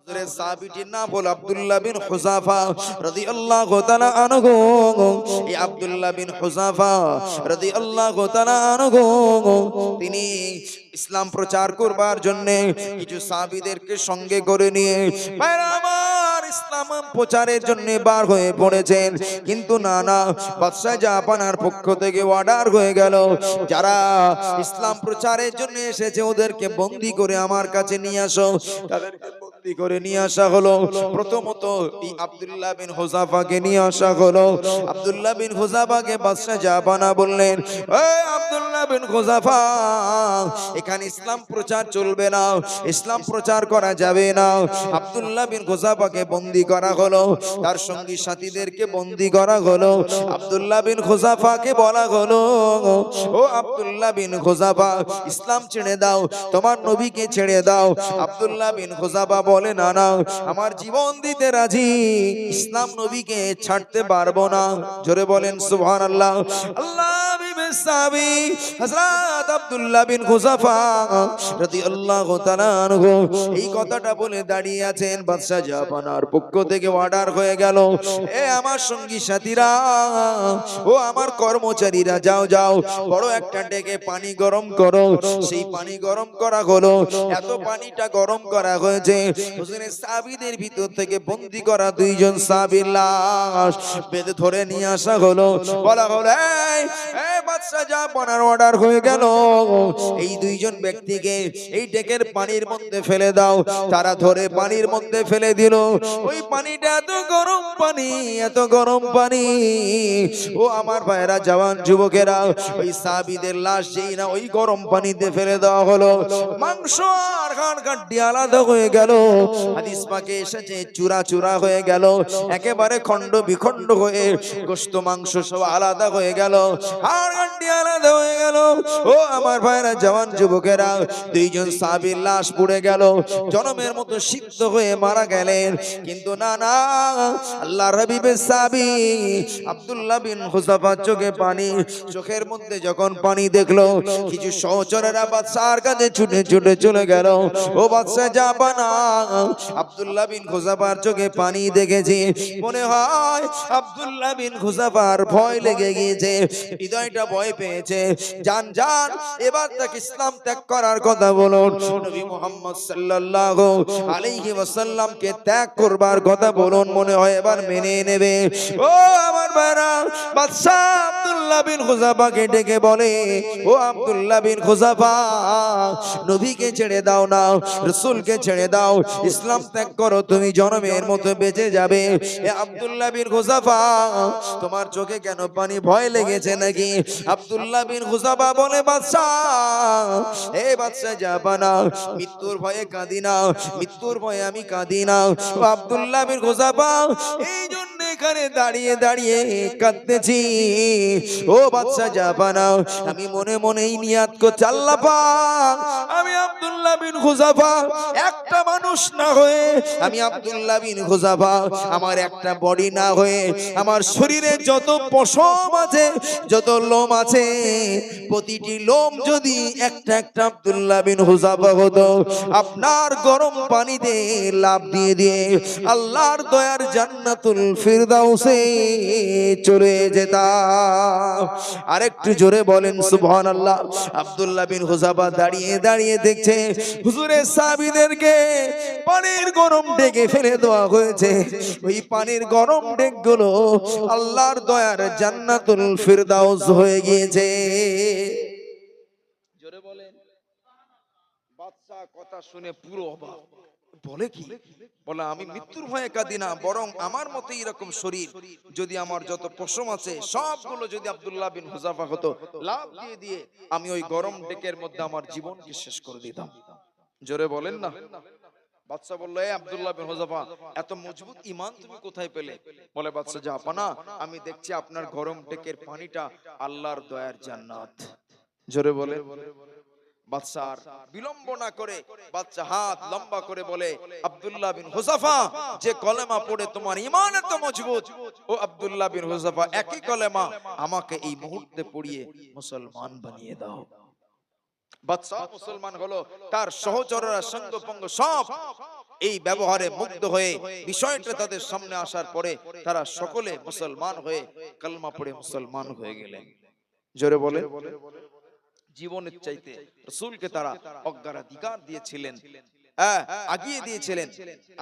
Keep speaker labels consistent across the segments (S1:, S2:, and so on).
S1: সাহাবীটির নাম হলো আব্দুল্লাহ বিন হুযাফা রাদিয়াল্লাহু তাআলা আনহু। এই আব্দুল্লাহ বিন হুযাফা রাদিয়াল্লাহু তাআলা আনহু তিনি ইসলাম প্রচার করবার জন্য কিছু সাহাবীদেরকে সঙ্গে করে নিয়ে আমার ইসলাম প্রচারের জন্য বার হয়ে পড়েছেন। কিন্তু না, বাদশাহ জাহাপানার পক্ষ থেকে অর্ডার হয়ে গেল, যারা ইসলাম প্রচারের জন্য এসেছে ওদেরকে বন্দী করে আমার কাছে নিয়ে আসো। তাদেরকে বন্দী করে নিয়ে আসা হলো। প্রথমত এই আব্দুল্লাহ বিন হুযাফাকে নিয়ে আসা হলো। আব্দুল্লাহ বিন হুযাফাকে বাদশাহ জাহাপানা বললেন, এই আব্দুল্লাহ বিন হুযাফা, এখানে ইসলাম প্রচার চলবে না, ইসলাম প্রচার করা যাবে না। আব্দুল্লাহ বিন হুযাফাকে বন্দী করা হলো, তার সঙ্গী সাথীদেরকে বন্দী করা হলো। আব্দুল্লাহ বিন হুযাফাকে বলা হলো, ও আব্দুল্লাহ বিন হুযাফা, ইসলাম ছেড়ে দাও, তোমার নবীকে ছেড়ে দাও। আব্দুল্লাহ বিন হুযাফা বলে, না, আমার জীবন দিতে রাজি, ইসলাম নবীকে ছাড়তে পারবো না। জোরে বলেন সুবহানাল্লাহ। আল্লাহ সাহাবী হযরত আব্দুল্লাহ বিন হুযাফা রাদিয়াল্লাহু তাআলা আনহু এই কথাটা বলে দাঁড়িয়ে আছেন। বাদশা জাহাপানার পক্ষ থেকে অর্ডার হয়ে গেল, এ আমার সঙ্গী সাথীরা, ও আমার কর্মচারীরা, যাও বড় একটা ডেকে পানি গরম করো। সেই পানি গরম করা হলো। এত পানিটা গরম করা হয়েছে, হুজুরের সাহাবীদের ভিতর থেকে বন্দী করা দুইজন সাহাবীর লাশ বেঁধে ধরে নিয়ে আসা হলো। বলা হলো, এই বাদশা জাহাপানার অর্ডার হয়ে গেল, এই দুইজন ব্যক্তিকে এই ডেকের পানির মধ্যে ফেলে দাও। তারা ধরে পানির মধ্যে ফেলে দিল। ওই পানিটা এত গরম পানি, এত গরম পানি। ও আমার ভাইরা, জওয়ান যুবকেরা, ওই সাহাবীদের লাশ যেই না ওই গরম পানিতে ফেলে দেওয়া হলো, মাংস আর হাড় কাড্ডি আলাদা হয়ে গেল। হাদিস পাকে এসেছে চূরা চূরা হয়ে গেল, একেবারে খণ্ড বিখণ্ড হয়ে গোশত মাংস সব আলাদা হয়ে গেল, হাড় কাড্ডি আলাদা হয়ে গেল। ও আমার ভাইরা, জওয়ান যুবকেরা, দুইজন সাহাবীর লাশ পুড়ে গেল, জনমের মতো সিদ্ধ হয়ে মারা গেলেন। কিন্তু না, আল্লাহর হাবিবের সাহাবী আব্দুল্লাহ বিন হুযাফা চোখে পানি, চোখের মধ্যে যখন পানি দেখলো, কিছু সহচরেরা বাদশার কাছে ছুটে ছুটে চলে গেল। ও বাদশা জাহাপানা, আব্দুল্লাহ বিন হুযাফার চোখে পানি দেখেছি, মনে হয় আব্দুল্লাহ বিন হুযাফার ভয় লেগে গিয়েছে, হৃদয়টা ভয় পেয়েছে। জান, এবার তাকে ইসলাম ত্যাগ করার কথা বলুন। নবী মুহাম্মদ সাল্লাল্লাহু আলাইহি ওয়াসাল্লামকে ত্যাগ করবার কথা বলুন, মনে হয় এবার মেনে নেবে। ও আমার ভাইরা, বাদশা আব্দুল্লাহ বিন হুযাফাকে ডেকে বলে, ও আব্দুল্লাহ বিন হুযাফা, নবীকে ছেড়ে দাও না, রাসূলকে ছেড়ে দাও, ইসলাম ত্যাগ করো, তুমি জনমের মতো বেঁচে যাবে। এ আব্দুল্লাহ বিন হুযাফা, তোমার চোখে কেন পানি, ভয় লেগেছে নাকি? আব্দুল্লাহ বিন হুযাফা বলে, বাদশা, এ বাদশা জাহাপানা, মৃত্যুর ভয়ে কাঁদি না, মৃত্যুর ভয়ে আমি কাঁদি না। ও আব্দুল্লাহ বিন হুযাফা, এই জন্য এখানে দাঁড়িয়ে দাঁড়িয়ে কাঁদতেছি। ও বাদশা জাহাপানা, আমি মনে মনেই নিয়াত করছি, আল্লাহ পাক, আমি আব্দুল্লাহ বিন হুযাফা একটা মানুষ না হয়ে, আমি আব্দুল্লাহ বিন হুযাফা আমার একটা বডি না হয়ে, আমার শরীরে যত পশম আছে, যত লোম আছে, প্রতিটি লোম যদি একটা একটা আব্দুল্লাহ বিন হুযাফা হতো, আপনার গরম পানিতে লাফ দিয়ে দিয়ে আল্লাহর দয়ার জান্নাতুল ফিরদাউসে চলে যেতাম। আরেকটু জোরে বলেন সুবহানাল্লাহ। আব্দুল্লাহ বিন হুযাফা দাঁড়িয়ে দাঁড়িয়ে দেখছে হুজুরের সাহাবীদেরকে পানির গরম ডেকে ফেলে দেওয়া হয়েছে। ওই পানির গরম ডেকগুলো আল্লাহর দয়ার জান্নাতুল ফিরদাউস হয়ে গিয়েছে। জোরে বলেন। বাদশা কথা শুনে পুরো অবাক, বলে কি? বলে, আমি মৃত্যুর ভয়ে কাঁদি না, বরং আমার মতে এরকম শরীর যদি আমার যত পশম আছে সবগুলো যদি আব্দুল্লাহ বিন হুযাফা হতো, লাফ দিয়ে দিয়ে আমি ওই গরম ডেকের মধ্যে আমার জীবনকে শেষ করে দিতাম। জোরে বলেন না। বাদশা বলল, এ আব্দুল্লাহ বিন হুযাফা, এত মজবুত ঈমান তুমি কোথায় পেলে? বলে, বাদশা জাহাপানা, আমি দেখছি আপনার গরম ডেকের পানিটা আল্লাহর দয়ার জান্নাত। জোরে বলে। বাদশা বিলম্ব না করে বাদশা হাত লম্বা করে বলে, আব্দুল্লাহ বিন হুযাফা, যে কলেমা পড়ে তোমার ঈমান এত মজবুত, ও আব্দুল্লাহ বিন হুযাফা, একই কলেমা আমাকে এই মুহূর্তে পড়িয়ে মুসলমান বানিয়ে দাও। বাদশা মুসলমান হলো, তার সহচররা সঙ্গ পঙ্গ সব এই ব্যবহারে মুগ্ধ হয়ে বিষয়টা তাদের সামনে আসার পরে তারা সকলে মুসলমান হয়ে কালমা পড়ে মুসলমান হয়ে গেলেন। জোরে বলে। জীবনের চাইতে রাসূলকে তারা অগ্রাধিকার দিয়েছিলেন, আগিয়ে দিয়েছিলেন।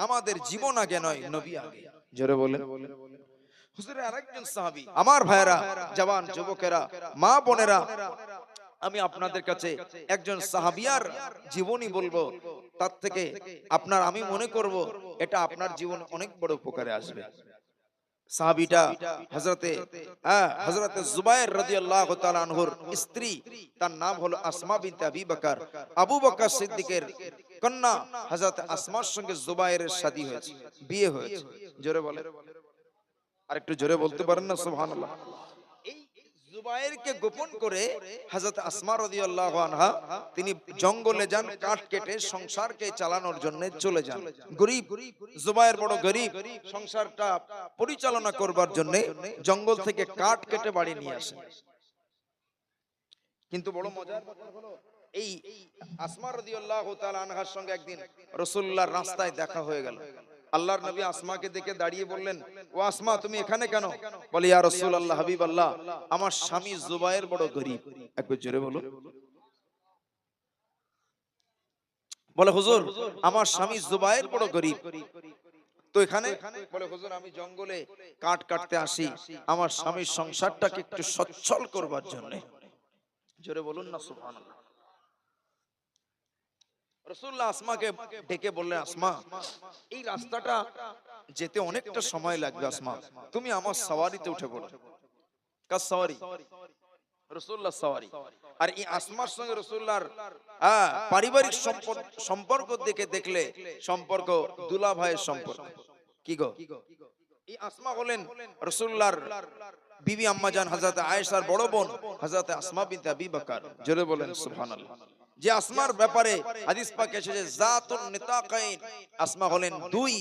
S1: আমাদের জীবন আগে নয়, নবী আগে। জোরে বলে। হুজুরের আরেকজন সাহাবী, আমার ভাইরা, জওয়ান যুবকেরা, মা বোনেরা, আমি আপনাদের কাছে একজন সাহাবিয়ার জীবনী বলবো, তার থেকে আমি মনে করব এটা আপনার জীবনে অনেক বড় উপকারে আসবে। সাহাবীটা হযরতে জুবায়ের রাদিয়াল্লাহু তাআলা আনহুর স্ত্রী, তার নাম হলো আসমা বিনতে আবি বকর। আবু বকর সিদ্দিকের কন্যা হযরত আসমার সঙ্গে জুবায়েরের শাদী হয়েছে, বিয়ে হয়েছে। জোরে বলে। আরেকটু জোরে বলতে পারেন না সুবহানাল্লাহ। এই জুবায়েরকে গোপন করে হযরত আসমা রাদিয়াল্লাহু আনহা তিনি জঙ্গলে যান, কাঠ কেটে সংসারকে চালানোর জন্য চলে যান। গরীব জুবায়ের, বড় গরীব, সংসারটা পরিচালনা করবার জন্য জঙ্গল থেকে কাঠ কেটে বাড়ি নিয়ে আসেন। কিন্তু বড় মজার ব্যাপার হলো, এই আসমা রাদিয়াল্লাহু তাআলা আনহার সঙ্গে একদিন রাসূলুল্লাহর রাস্তায় দেখা হয়ে গেল। আল্লাহর নবী আসমাকে দেখে দাঁড়িয়ে বললেন, ও আসমা, তুমি এখানে কেন? বলে, ইয়া রাসূলুল্লাহ, হাবিবাল্লাহ, আমার স্বামী জুবায়ের বড় গরীব। একবার জোরে বলো। বলে, হুজুর, আমার স্বামী জুবায়ের বড় গরীব, তো এখানে? বলে, হুজুর, আমি জঙ্গলে কাঠ কাটতে আসি আমার স্বামীর সংসারটাকে একটু সচ্ছল করবার জন্য। জোরে বলুন না সুবহানাল্লাহ। রাসূলুল্লাহ আসমাকে ডেকে বললেন, আসমা, এই রাস্তাটা যেতে অনেকটা সময় লাগবে, আসমা, তুমি আমার সওয়ারিতে উঠে পড়ো। কার সওয়ারি? রাসূলুল্লাহ সওয়ারি। আর এই আসমার সঙ্গে রাসূলুল্লাহর পারিবারিক সম্পর্ক দেখলে সম্পর্ক দুলা ভাইয়ের সম্পর্ক। কি গো? এই আসমা হলেন রাসূলুল্লাহর বিবি আম্মাজান হযরত আয়েশার বড় বোন হযরত আসমা বিনতে আবি বকর। জোরে বলেন সুবহানাল্লাহ। যে আসমার ব্যাপারে হাদিস পাকে এসেছে জাতুন নিতাকাইন, আসমা হলেন দুই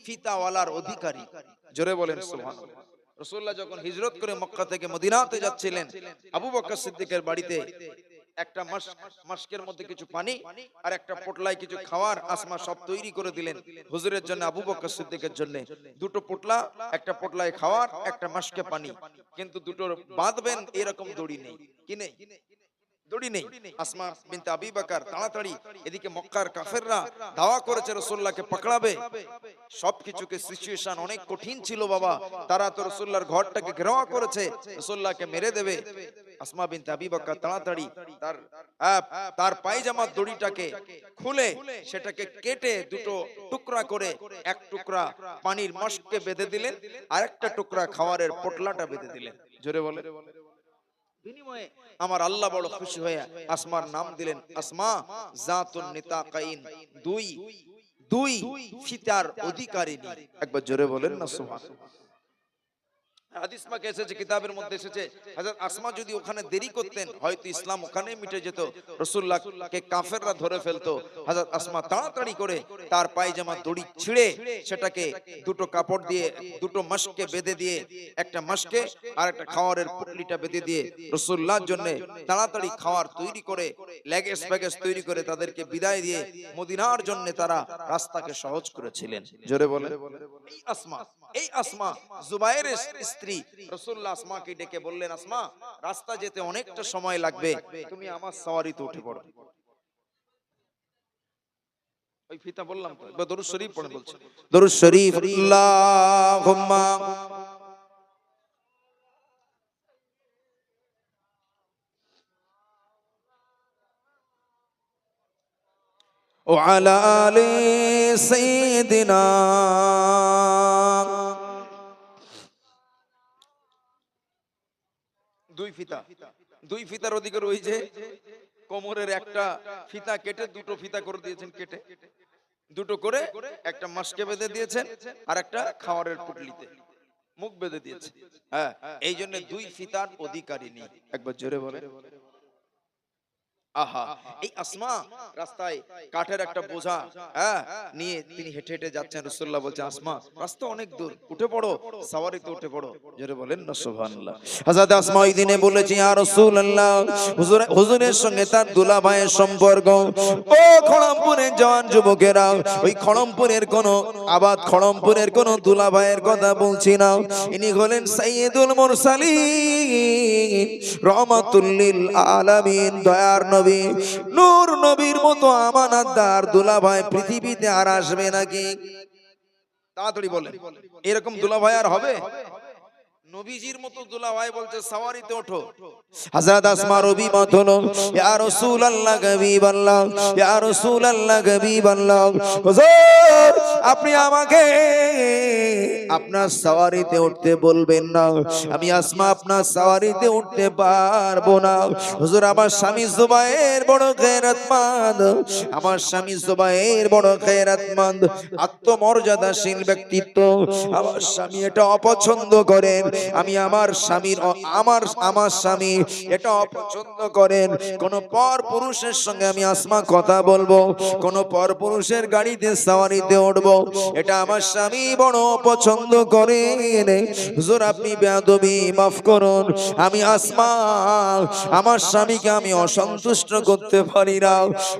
S1: ফিতাওয়ালার অধিকারী। জোরে বলেন সুবহানাল্লাহ। রাসূলুল্লাহ যখন হিজরত করে মক্কা থেকে মদিনাতে যাচ্ছিলেন, আবু বকর সিদ্দিকের বাড়িতে একটা মাস্কের মধ্যে কিছু পানি আর একটা পোটলায় কিছু খাওয়ার আসমা সব তৈরি করে দিলেন হুজুরের জন্য, আবু বকর সিদ্দিকের জন্য। দুটো পোটলা, একটা পোটলায় খাওয়ার, একটা মাস্কে পানি, কিন্তু দুটোর বাঁধবেন এরকম দড়ি নেই। কি নেই? দড়ি নেই। আসমা বিনতে আবি বকর তাড়াতাড়ি, এদিকে মক্কার কাফেররা দাওয়া করেছে রাসূলুল্লাহকে পাকড়াবে, সবকিছুকে সিচুয়েশন অনেক কঠিন ছিল বাবা, তারা তো রাসূলুল্লাহর ঘরটাকে ঘেরাও করেছে, রাসূলুল্লাহকে মেরে দেবে। আসমা বিনতে আবি বকর তাড়াতাড়ি তার পায়জামার দড়িটাকে খুলে সেটাকে কেটে দুটো টুকরা করে, এক টুকরা পানির মাস্ককে বেঁধে দিলেন, আরেকটা টুকরা খাওয়ারের পোটলাটা বেঁধে দিলেন। জোরে বলে। বিনিময়ে আমার আল্লাহ বড় খুশি হয়ে আসমার নাম দিলেন আসমা জাতুন নিতাকাইন, দুই ফিতার অধিকারিণী। একবার জোরে বলেন না সুবহানাল্লাহ। হাদিস পাকে এসেছে, কিতাবের মধ্যে এসেছে, হযরত আসমা যদি ওখানে দেরি করতেন হয়তো ইসলাম ওখানেই মিটে যেত, রাসূলুল্লাহকে কাফেররা ধরে ফেলতো। হযরত আসমা তাড়াতাড়ি করে তার পায়জামা দড়ি ছিঁড়ে সেটাকে দুটো কাপড় দিয়ে, দুটো মাস্কে বেঁধে দিয়ে, একটা মাস্কে আর একটা খাওয়ারের পুটলিটা বেঁধে দিয়ে রাসূলুল্লাহর জন্য তাড়াতাড়ি খাওয়ার তৈরি করে, লেগেজ প্যাগেজ তৈরি করে তাদেরকে বিদায় দিয়ে মদিনার জন্য তারা রাস্তাকে সহজ করেছিলেন। জোরে বলে। এই আসমা জুবায়েরের স্ত্রী, রাসূলুল্লাহ আসমাকে ডেকে বললেন, আসমা, রাস্তা যেতে অনেকটা সময় লাগবে, তুমি আমার সওয়ারিতে উঠে পড়ো। ওই ফিতা বললাম তো, এবার দরুদ শরীফ পড়ে বলছি। দরুদ শরীফ। আল্লাহুম্মা ও আলা আলি সাইয়্যিদিনা। দুই ফিতার অধিকার ওই যে কোমরের একটা ফিতা কেটে দুটো ফিতা করে দিয়েছেন, কেটে দুটো করে একটা মাস্কে বেঁধে দিয়েছেন আর একটা খাওয়ারের পুটলিতে মুখ বেঁধে দিয়েছে। হ্যাঁ, এই জন্য দুই ফিতার অধিকারিণী। একবার জোরে বলে। আহা, এই আসমা রাস্তায় কাঠের একটা বোঝা হ্যাঁ নিয়ে তিনি হেঁটে হেঁটে যাচ্ছেন। রাসূলুল্লাহ বলছেন, আসমা রাস্তা অনেক দূর, উঠে পড়ো, সাওয়ারিতে উঠে পড়ো। জোরে বলেন না সুবহানাল্লাহ। হযরত আসমা ওই দিনে বলেছে, ইয়া রাসূলুল্লাহ, হুজুরের সঙ্গে তার দুলাভাইয়ের সম্পর্ক। ও খড়মপুরের জওয়ান যুবকেরা, ওই খড়মপুরের কোন আবাদ খড়মপুরের কোন দুলাভাইয়ের কথা বলছি না, ইনি হলেন সাইয়্যিদুল মুরসালিন, রহমাতুল লিল আলামিন, দয়ার নবী, নূর নবীর মতো আমানতদার দুলাভাই পৃথিবীতে আর আসবে নাকি? তাড়াতাড়ি বলেন, এরকম দুলাভাই আর হবে? নবীজির মতো দুলাভাই বলছে সাওয়ারিতে ওঠো। হযরত আসমার অভিমত হলো, ইয়া রাসূলুল্লাহ, হাবিবাল্লাহ, ইয়া রাসূলুল্লাহ, হাবিবাল্লাহ, হুজুর আপনি আমাকে আপনার সাওয়ারিতে উঠতে বলবেন না, আমি আসমা আপনার সাওয়ারিতে উঠতে পারবো না। হুজুর আমার স্বামী জুবায়ের বড় গয়রতমন্দ, আমার স্বামী জুবায়ের বড় গয়রতমন্দ, আত্মমর্যাদাশীল ব্যক্তিত্ব। আমার স্বামী এটা অপছন্দ করেন, আমি আমার স্বামীর আমার স্বামী এটা অপছন্দ করেন। কোন পর পুরুষের সঙ্গে আমি আসমা কথা বলবো, কোন পর পুরুষের গাড়িতে সাওয়ারিতে উঠবো, এটা আমার স্বামী বড় পছন্দ করেন। হুজুর আপনি বেয়াদবি মাফ করুন, আমি আসমা আমার স্বামীকে আমি অসন্তুষ্ট করতে পারি না।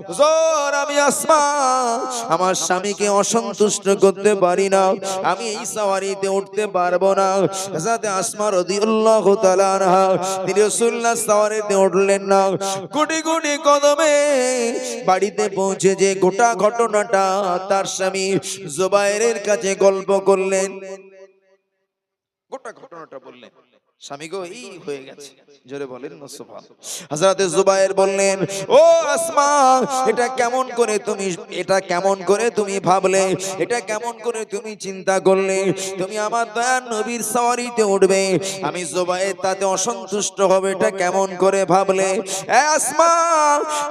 S1: হুজুর আমি আসমা আমার স্বামীকে অসন্তুষ্ট করতে পারি না, আমি এই সাওয়ারিতে উঠতে পারবো না। হযরত আসমা রাদিয়াল্লাহু তাআলা আনহা তিনি রাসূলুল্লাহ সাওয়ারিতে উঠলেন না। কোটি কোটি কদমে বাড়িতে পৌঁছে যে গোটা ঘটনাটা তার স্বামী জুবায়েরের কাছে গল্প করলেন, গোটা ঘটনাটা বললেন, স্বামী গো এই হয়ে গেছে। জোরে বলেন না সুবহানাল্লাহ। হযরত জুবায়ের বললেন, ও আসমা এটা কেমন করে তুমি ভাবলে, এটা কেমন করে তুমি চিন্তা করলে, তুমি আমার দয়ার নবীর সাওয়ারিতে উঠবে, আমি জুবায়ের তাতে অসন্তুষ্ট হবে, এটা কেমন করে ভাবলে? এ আসমা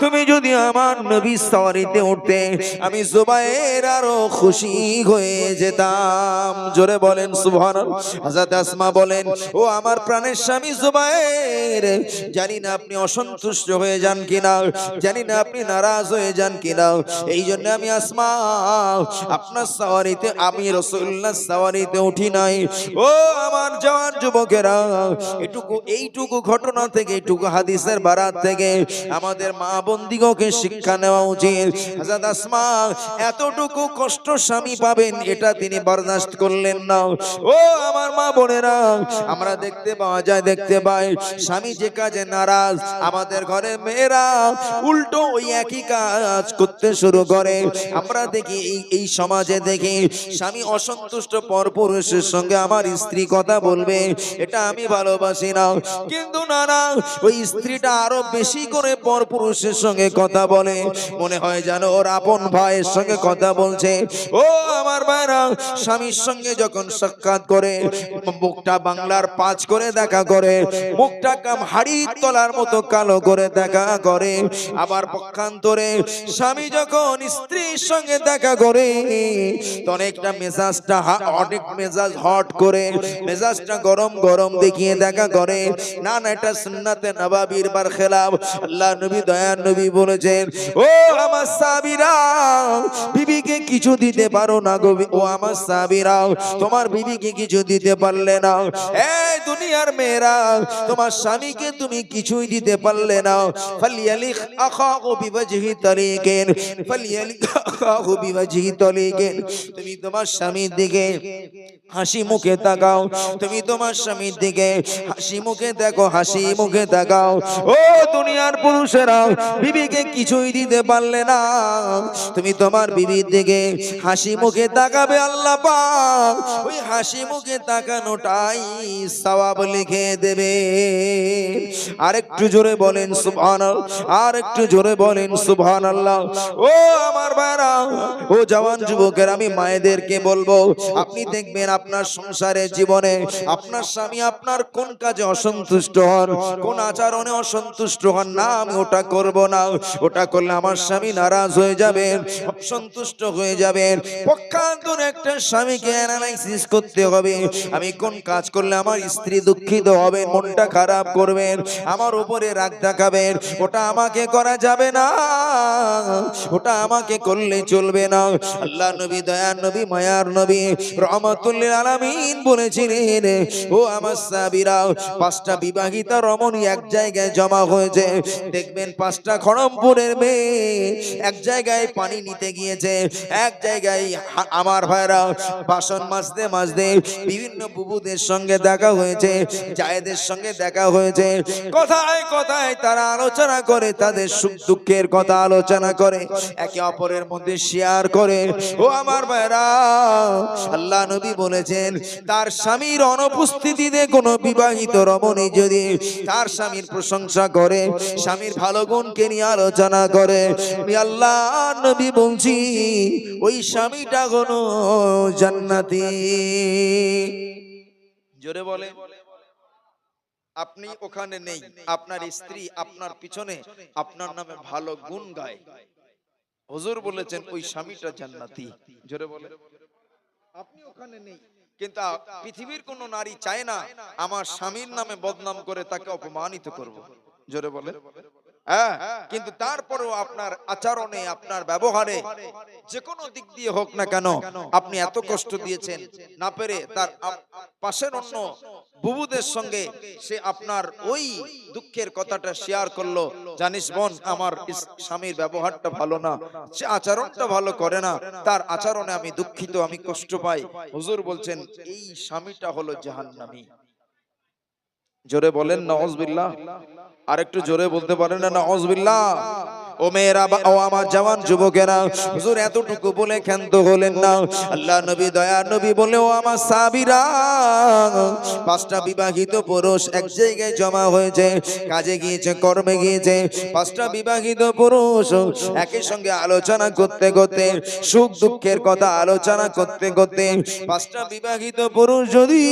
S1: তুমি যদি আমার নবীর সাওয়ারিতে উঠতে, আমি জুবায়ের আরো খুশি হয়ে যেতাম। জোরে বলেন সুবহানাল্লাহ। হযরত আসমা বলেন, ও আমার প্রাণের স্বামী জুবায়ের, জানি না আপনি অসন্তুষ্ট হয়ে যান কিনা, জানি না আপনি নারাজ হয়ে যান কিনা, এই জন্য আমি আসমা আপনার সাওয়ারিতে, আমি রাসূলুল্লাহ সাওয়ারিতে উঠি নাই। ও আমার জওয়ান যুবকেরা, এইটুকু ঘটনা থেকে, এইটুকু হাদিসের বারাত থেকে আমাদের মা বন্দিগণকে শিক্ষা নেওয়া উচিত। হযরত আসমা এতটুকু কষ্ট স্বামী পাবেন এটা তিনি বরদাস্ত করলেন না। ও আমার মা বোনেরা, আমরা দেখতে পাই স্বামী যে কাজে নারাজ, আমাদের ঘরে মেয়েরা উল্টো ওই একই কাজ করতে শুরু করে। আমরা দেখি এই সমাজে দেখি স্বামী অসন্তুষ্ট পরপুরুষের সঙ্গে আমার স্ত্রী কথা বলবে, এটা আমি ভালোবাসি না, কিন্তু না ওই স্ত্রীটা আরো বেশি করে পরপুরুষের সঙ্গে কথা বলে, মনে হয় যেন ওর আপন ভাইয়ের সঙ্গে কথা বলছে। ও আমার ভাইরা, স্বামীর সঙ্গে যখন সাক্ষাৎ করে মুখটা বাংলার পাঁচ করে দেখা করে, মুখটা হাড়ির তলার মতো কালো করে দেখা করে। আবার পক্ষান্তরে স্বামী যখন স্ত্রীর সঙ্গে দেখা করে অনেকটা মেজাজটা অনেক মেজাজ হট করে, মেজাজটা গরম গরম দেখিয়ে দেখা করে। না এটা সুন্নাতে নববীর বারখেলাফ। আল্লাহ নবী দয়ার নবী বলেছেন, ও আমার সাহাবীরা বিবিকে কিছু দিতে পারো না গো, ও আমার সাহাবীরা তোমার বিবিকে কিছু দিতে পারলে না, এই দুনিয়ার মেয়েরা তোমার স্বামীকে তুমি কিছুই দিতে পারলে না, ফালিয়ালিক আখাহু বিওয়াজহি তারিকিন, ফালিয়ালিক আখাহু বিওয়াজহি তারিকিন, তুমি তোমার স্বামীর দিকে হাসি মুখে তাকাও, তুমি তোমার স্বামীর দিকে হাসি মুখে দেখো, হাসি মুখে তাকাও। ও দুনিয়ার পুরুষেরা বিবিকে কিছুই দিতে পারলে না, তুমি তোমার বিবির দিকে হাসি মুখে তাকাবে, আল্লাহ পাক ওই হাসি মুখে তাকানোটাই সওয়াব লিখে দেবে। আরেকটু জোরে বলেন সুবহানাল্লাহ, আরেকটু জোরে বলেন সুবহানাল্লাহ। ও আমার ভাইরা, ও জওয়ান যুবকের, আমি মায়েদেরকে বলবো, আপনি দেখবেন আপনার সংসারের জীবনে আপনার স্বামী আপনার কোন কাজে অসন্তুষ্ট হন, কোন আচরণে অসন্তুষ্ট হন, না আমি ওটা করব না, ওটা করলে আমার স্বামী নারাজ হয়ে যাবেন, অসন্তুষ্ট হয়ে যাবেন। পক্ষান্তরে একটা স্বামীকে অ্যানালাইসিস করতে হবে, আমি কোন কাজ করলে আমার স্ত্রী দুঃখিত হবেন, মনটা খারাপ করবেন, আমার উপরে রাগ দেখাবেন, ওটা আমাকে করা যাবে না, ওটা আমাকে করলে চলবে না। আল্লাহ নবী, দয়ার নবী, মায়ার নবী, রহমাতুল লিল আলামিন বলেছিলেন, ও আমার সাহাবীরা, পাঁচটা বিবাহিতা রমণী এক জায়গায় জমা হয়েছে। দেখবেন পাঁচটা খড়মপুরের মেয়ে এক জায়গায় পানি নিতে গিয়েছে, এক জায়গায় আমার ভাইরা বাসন মাজতে মাজতে বিভিন্ন বুবুদের সঙ্গে দেখা হয়েছে, জায়েদের সঙ্গে দেখা হয়েছে। কথায় কথায় তারা আলোচনা করে, তাদের সুখ দুঃখের কথা আলোচনা করে, একে অপরের মধ্যে শেয়ার করে। ও আমার ভাইরা, আল্লাহ নবী বলেছেন, তার স্বামীর অনুপস্থিতিতে কোনো বিবাহিত রমণী যদি তার স্বামীর প্রশংসা করে, স্বামীর ভালো গুণকে নিয়ে আলোচনা করে, আমি আল্লাহ নবী বলছি ওই স্বামীটা হলো জান্নাতি। জোরে বলে। আপনি ওখানে নেই, আপনার স্ত্রী আপনার পিছনে আপনার নামে ভালো গুণ গায়, হুজুর বলেছেন ওই স্বামীটা জান্নাতি। জোরে বলে। আপনি ওখানে নেই, কিন্তু পৃথিবীর কোন নারী চায় না আমার স্বামীর নামে বদনাম করে তাকে অপমানিত করব। জোরে বলে। হ্যাঁ, কিন্তু তারপরেও আপনার আচরণে, আপনার ব্যবহারে, যে কোনো দিক দিয়ে হোক না কেন, আপনি এত কষ্ট দিয়েছেন, না পেরে তার পাশের অন্য বুবুদের সঙ্গে সে আপনার ওই দুঃখের কথাটা শেয়ার করলো, জানিস বোন, আমার স্বামীর ব্যবহারটা ভালো না, সে আচরণটা ভালো করে না, তার আচরণে আমি দুঃখিত, আমি কষ্ট পাই। হুজুর বলছেন এই স্বামীটা হলো জাহান্নামী। জোরে বলেন নাউজুবিল্লাহ। আর একটু জোরে বলতে পারেন না নাউজুবিল্লাহ। ও মেয়েরা, ও আমার জওয়ান যুবকেরা, হুজুর এতটুকু বলে ক্ষান্ত হলেন না। আল্লাহ নবী, দয়ার নবী বলে, ও আমার সাহাবীরা, পাঁচটা বিবাহিত পুরুষ এক জায়গায় জমা হয়েছে, কাজে গিয়েছে, কর্মে গিয়েছে। পাঁচটা বিবাহিত পুরুষ একই সঙ্গে আলোচনা করতে করতে, সুখ দুঃখের কথা আলোচনা করতে করতে, পাঁচটা বিবাহিত পুরুষ যদি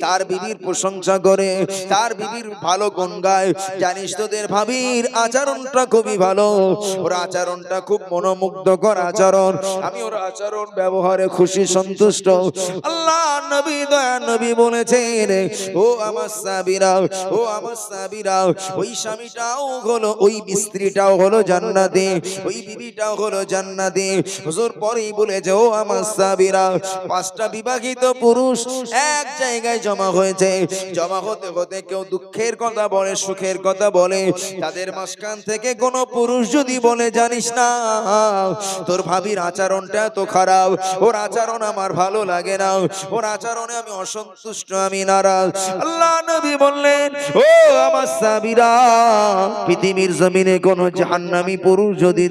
S1: তার বিবির প্রশংসা করে, তার বিবির ভালো গুণ গায়, জানিস তোদের ভাবির আচরণটা খুবই ভালো, ওর আচরণটা খুব মনোমুগ্ধকর আচরণ, আমি ওর আচরণ ব্যবহারে খুশি সন্তুষ্ট। আল্লাহ নবী, দয়ার নবী বলেছেন, ও আমার সাহাবীরা, ও আমার সাহাবীরা, ওই স্বামীটাও হলো, ওই স্ত্রীটাও হলো জান্নাতি, ওই বিবিটাও হলো জান্নাতি। হুজুর পরেই বলেছে, ও আমার সাহাবীরা, পাঁচটা বিবাহিত পুরুষ এক জায়গায় জমা হয়েছে, জমা হতে হতে কেউ দুঃখের কথা বলে, সুখের কথা বলে, তাদের মাঝখান থেকে কোন পুরুষ যদি বলে, জানিস না তোর ভাবির আচরণটা তো খারাপ, ওর আচরণ আমার ভালো লাগে না, ওর আচরণে আমি অসন্তুষ্ট, আমি নারাজ। আল্লাহ নবী বললেন, ও আমার সাহাবীরা, পৃথিবীর জমিনে কোন জাহান্নামী পুরুষ যদি,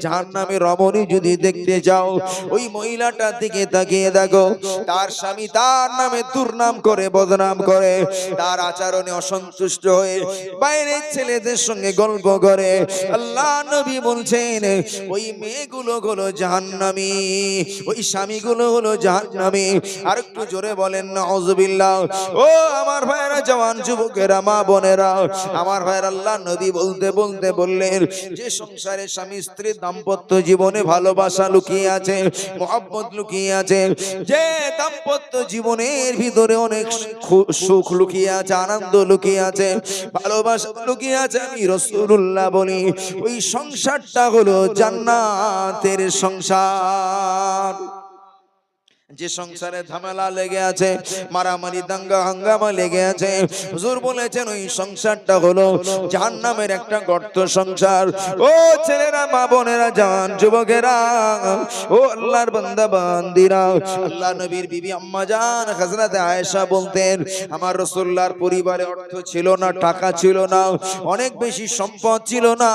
S1: জাহান্নামী রমণী যদি দেখতে যাও, ওই মহিলাটার দিকে তাকিয়ে দেখো, তার স্বামী তার নামে দুর্নাম করে, বদনাম করে, তার আচরণে অসন্তুষ্ট হয়ে বাইরের ছেলেদের সঙ্গে গল্প করে। আল্লাহ নবী বলছেন, ওই মেয়েগুলো হলো জাহান্নামী, ওই স্বামীগুলো হলো জাহান্নামী। আর একটু জোরে বলেন নাউজুবিল্লাহ। ও আমার ভাইরা, জওয়ান যুবকেরা, মা বোনেরা, আমার ভাইরা, আল্লাহ নবী বলতে বলতে বললেন, যে সংসারে স্বামী স্ত্রীর দাম্পত্য জীবনে ভালোবাসা লুকিয়ে আছে, মহব্বত লুকিয়ে আছে, যে দাম্পত্য জীবনের ভিতরে অনেক সুখ লুকিয়ে আছে, আনন্দ লুকিয়ে আছে, ভালোবাসা লুকিয়ে আছে, আমি রাসূলুল্লাহ বলি ওই সংসারটা হলো জান্নাতের সংসার। যে সংসারে ঝামেলা লেগে আছে, মারামারি দাঙ্গা হাঙ্গামা লেগে আছে, হুজুর বলেছেন ওই সংসারটা হলো জাহান্নামের একটা গর্ত সংসার। ও ছেলেরা, মা বোনেরা, জওয়ান যুবকেরা, ও আল্লাহর বান্দা বান্দিরা, আল্লাহ নবীর বিবি আম্মা জান হযরত আয়েশা বলতেন, আমার রাসূলুল্লাহর পরিবারে অর্থ ছিল না, টাকা ছিল না, অনেক বেশি সম্পদ ছিল না।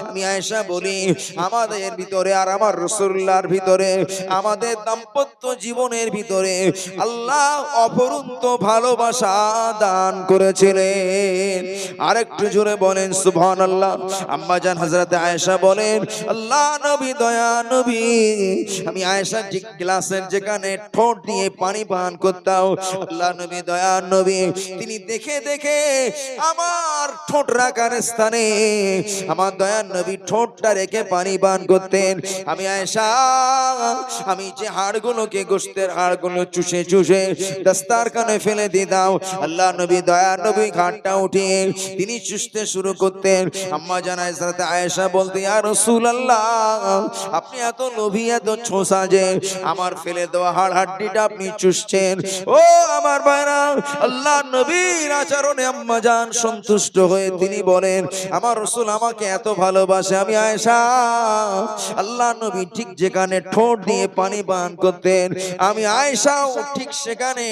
S1: আমি আয়েশা বলি, আমাদের ভিতরে আর আমার রাসূলুল্লাহর ভিতরে, আমাদের দাম্পত্য জীবনের ভিতরে আল্লাহ অপরন্ত ভালোবাসা দান করেছিলেন। আরেকটু জোরে বলেন সুবহানাল্লাহ। আম্মা জান হযরত আয়েশা বলেন, আল্লাহ নবী, দয়া নবী, আমি আয়েশা গ্লাসের যেখানে ঠোঁট দিয়ে পানি পান করতাম, আল্লাহ নবী, দয়া নবী, তিনি দেখে দেখে আমার ঠোঁট রাখার স্থানে আমার দয়ার নবী ঠোঁটটা রেখে পানি পান করতেন। আমি আয়েশা, আমি যে হাড়গুলো হাড়গুলোকে, গোশতের হাড়গুলো চুষে চুষে দস্তারখানে ফেলে দিতাম। আল্লাহ নবী, দয়ার নবী ঘাটটা উঠিয়ে তিনি চুষতে শুরু করতেন। আম্মা জান আয়েশা বলতে, ইয়া রাসূলুল্লাহ, আপনি এত লোভী, এত ছোঁসা যে আমার ফেলে দেওয়া হাড় হাড্ডিটা আপনি চুষছেন। ও আমার ভাইরা, আল্লাহ নবীর আচরণে আম্মা জান সন্তুষ্ট হয়ে তিনি বলেন, আমার রাসূল আমাকে এত ভালোবাসে, আমি আয়েশা আল্লাহ নবী ঠিক যেখানে ঠোঁট দিয়ে পানি পান করতেন, আমি আয়েশাও ঠিক সেখানে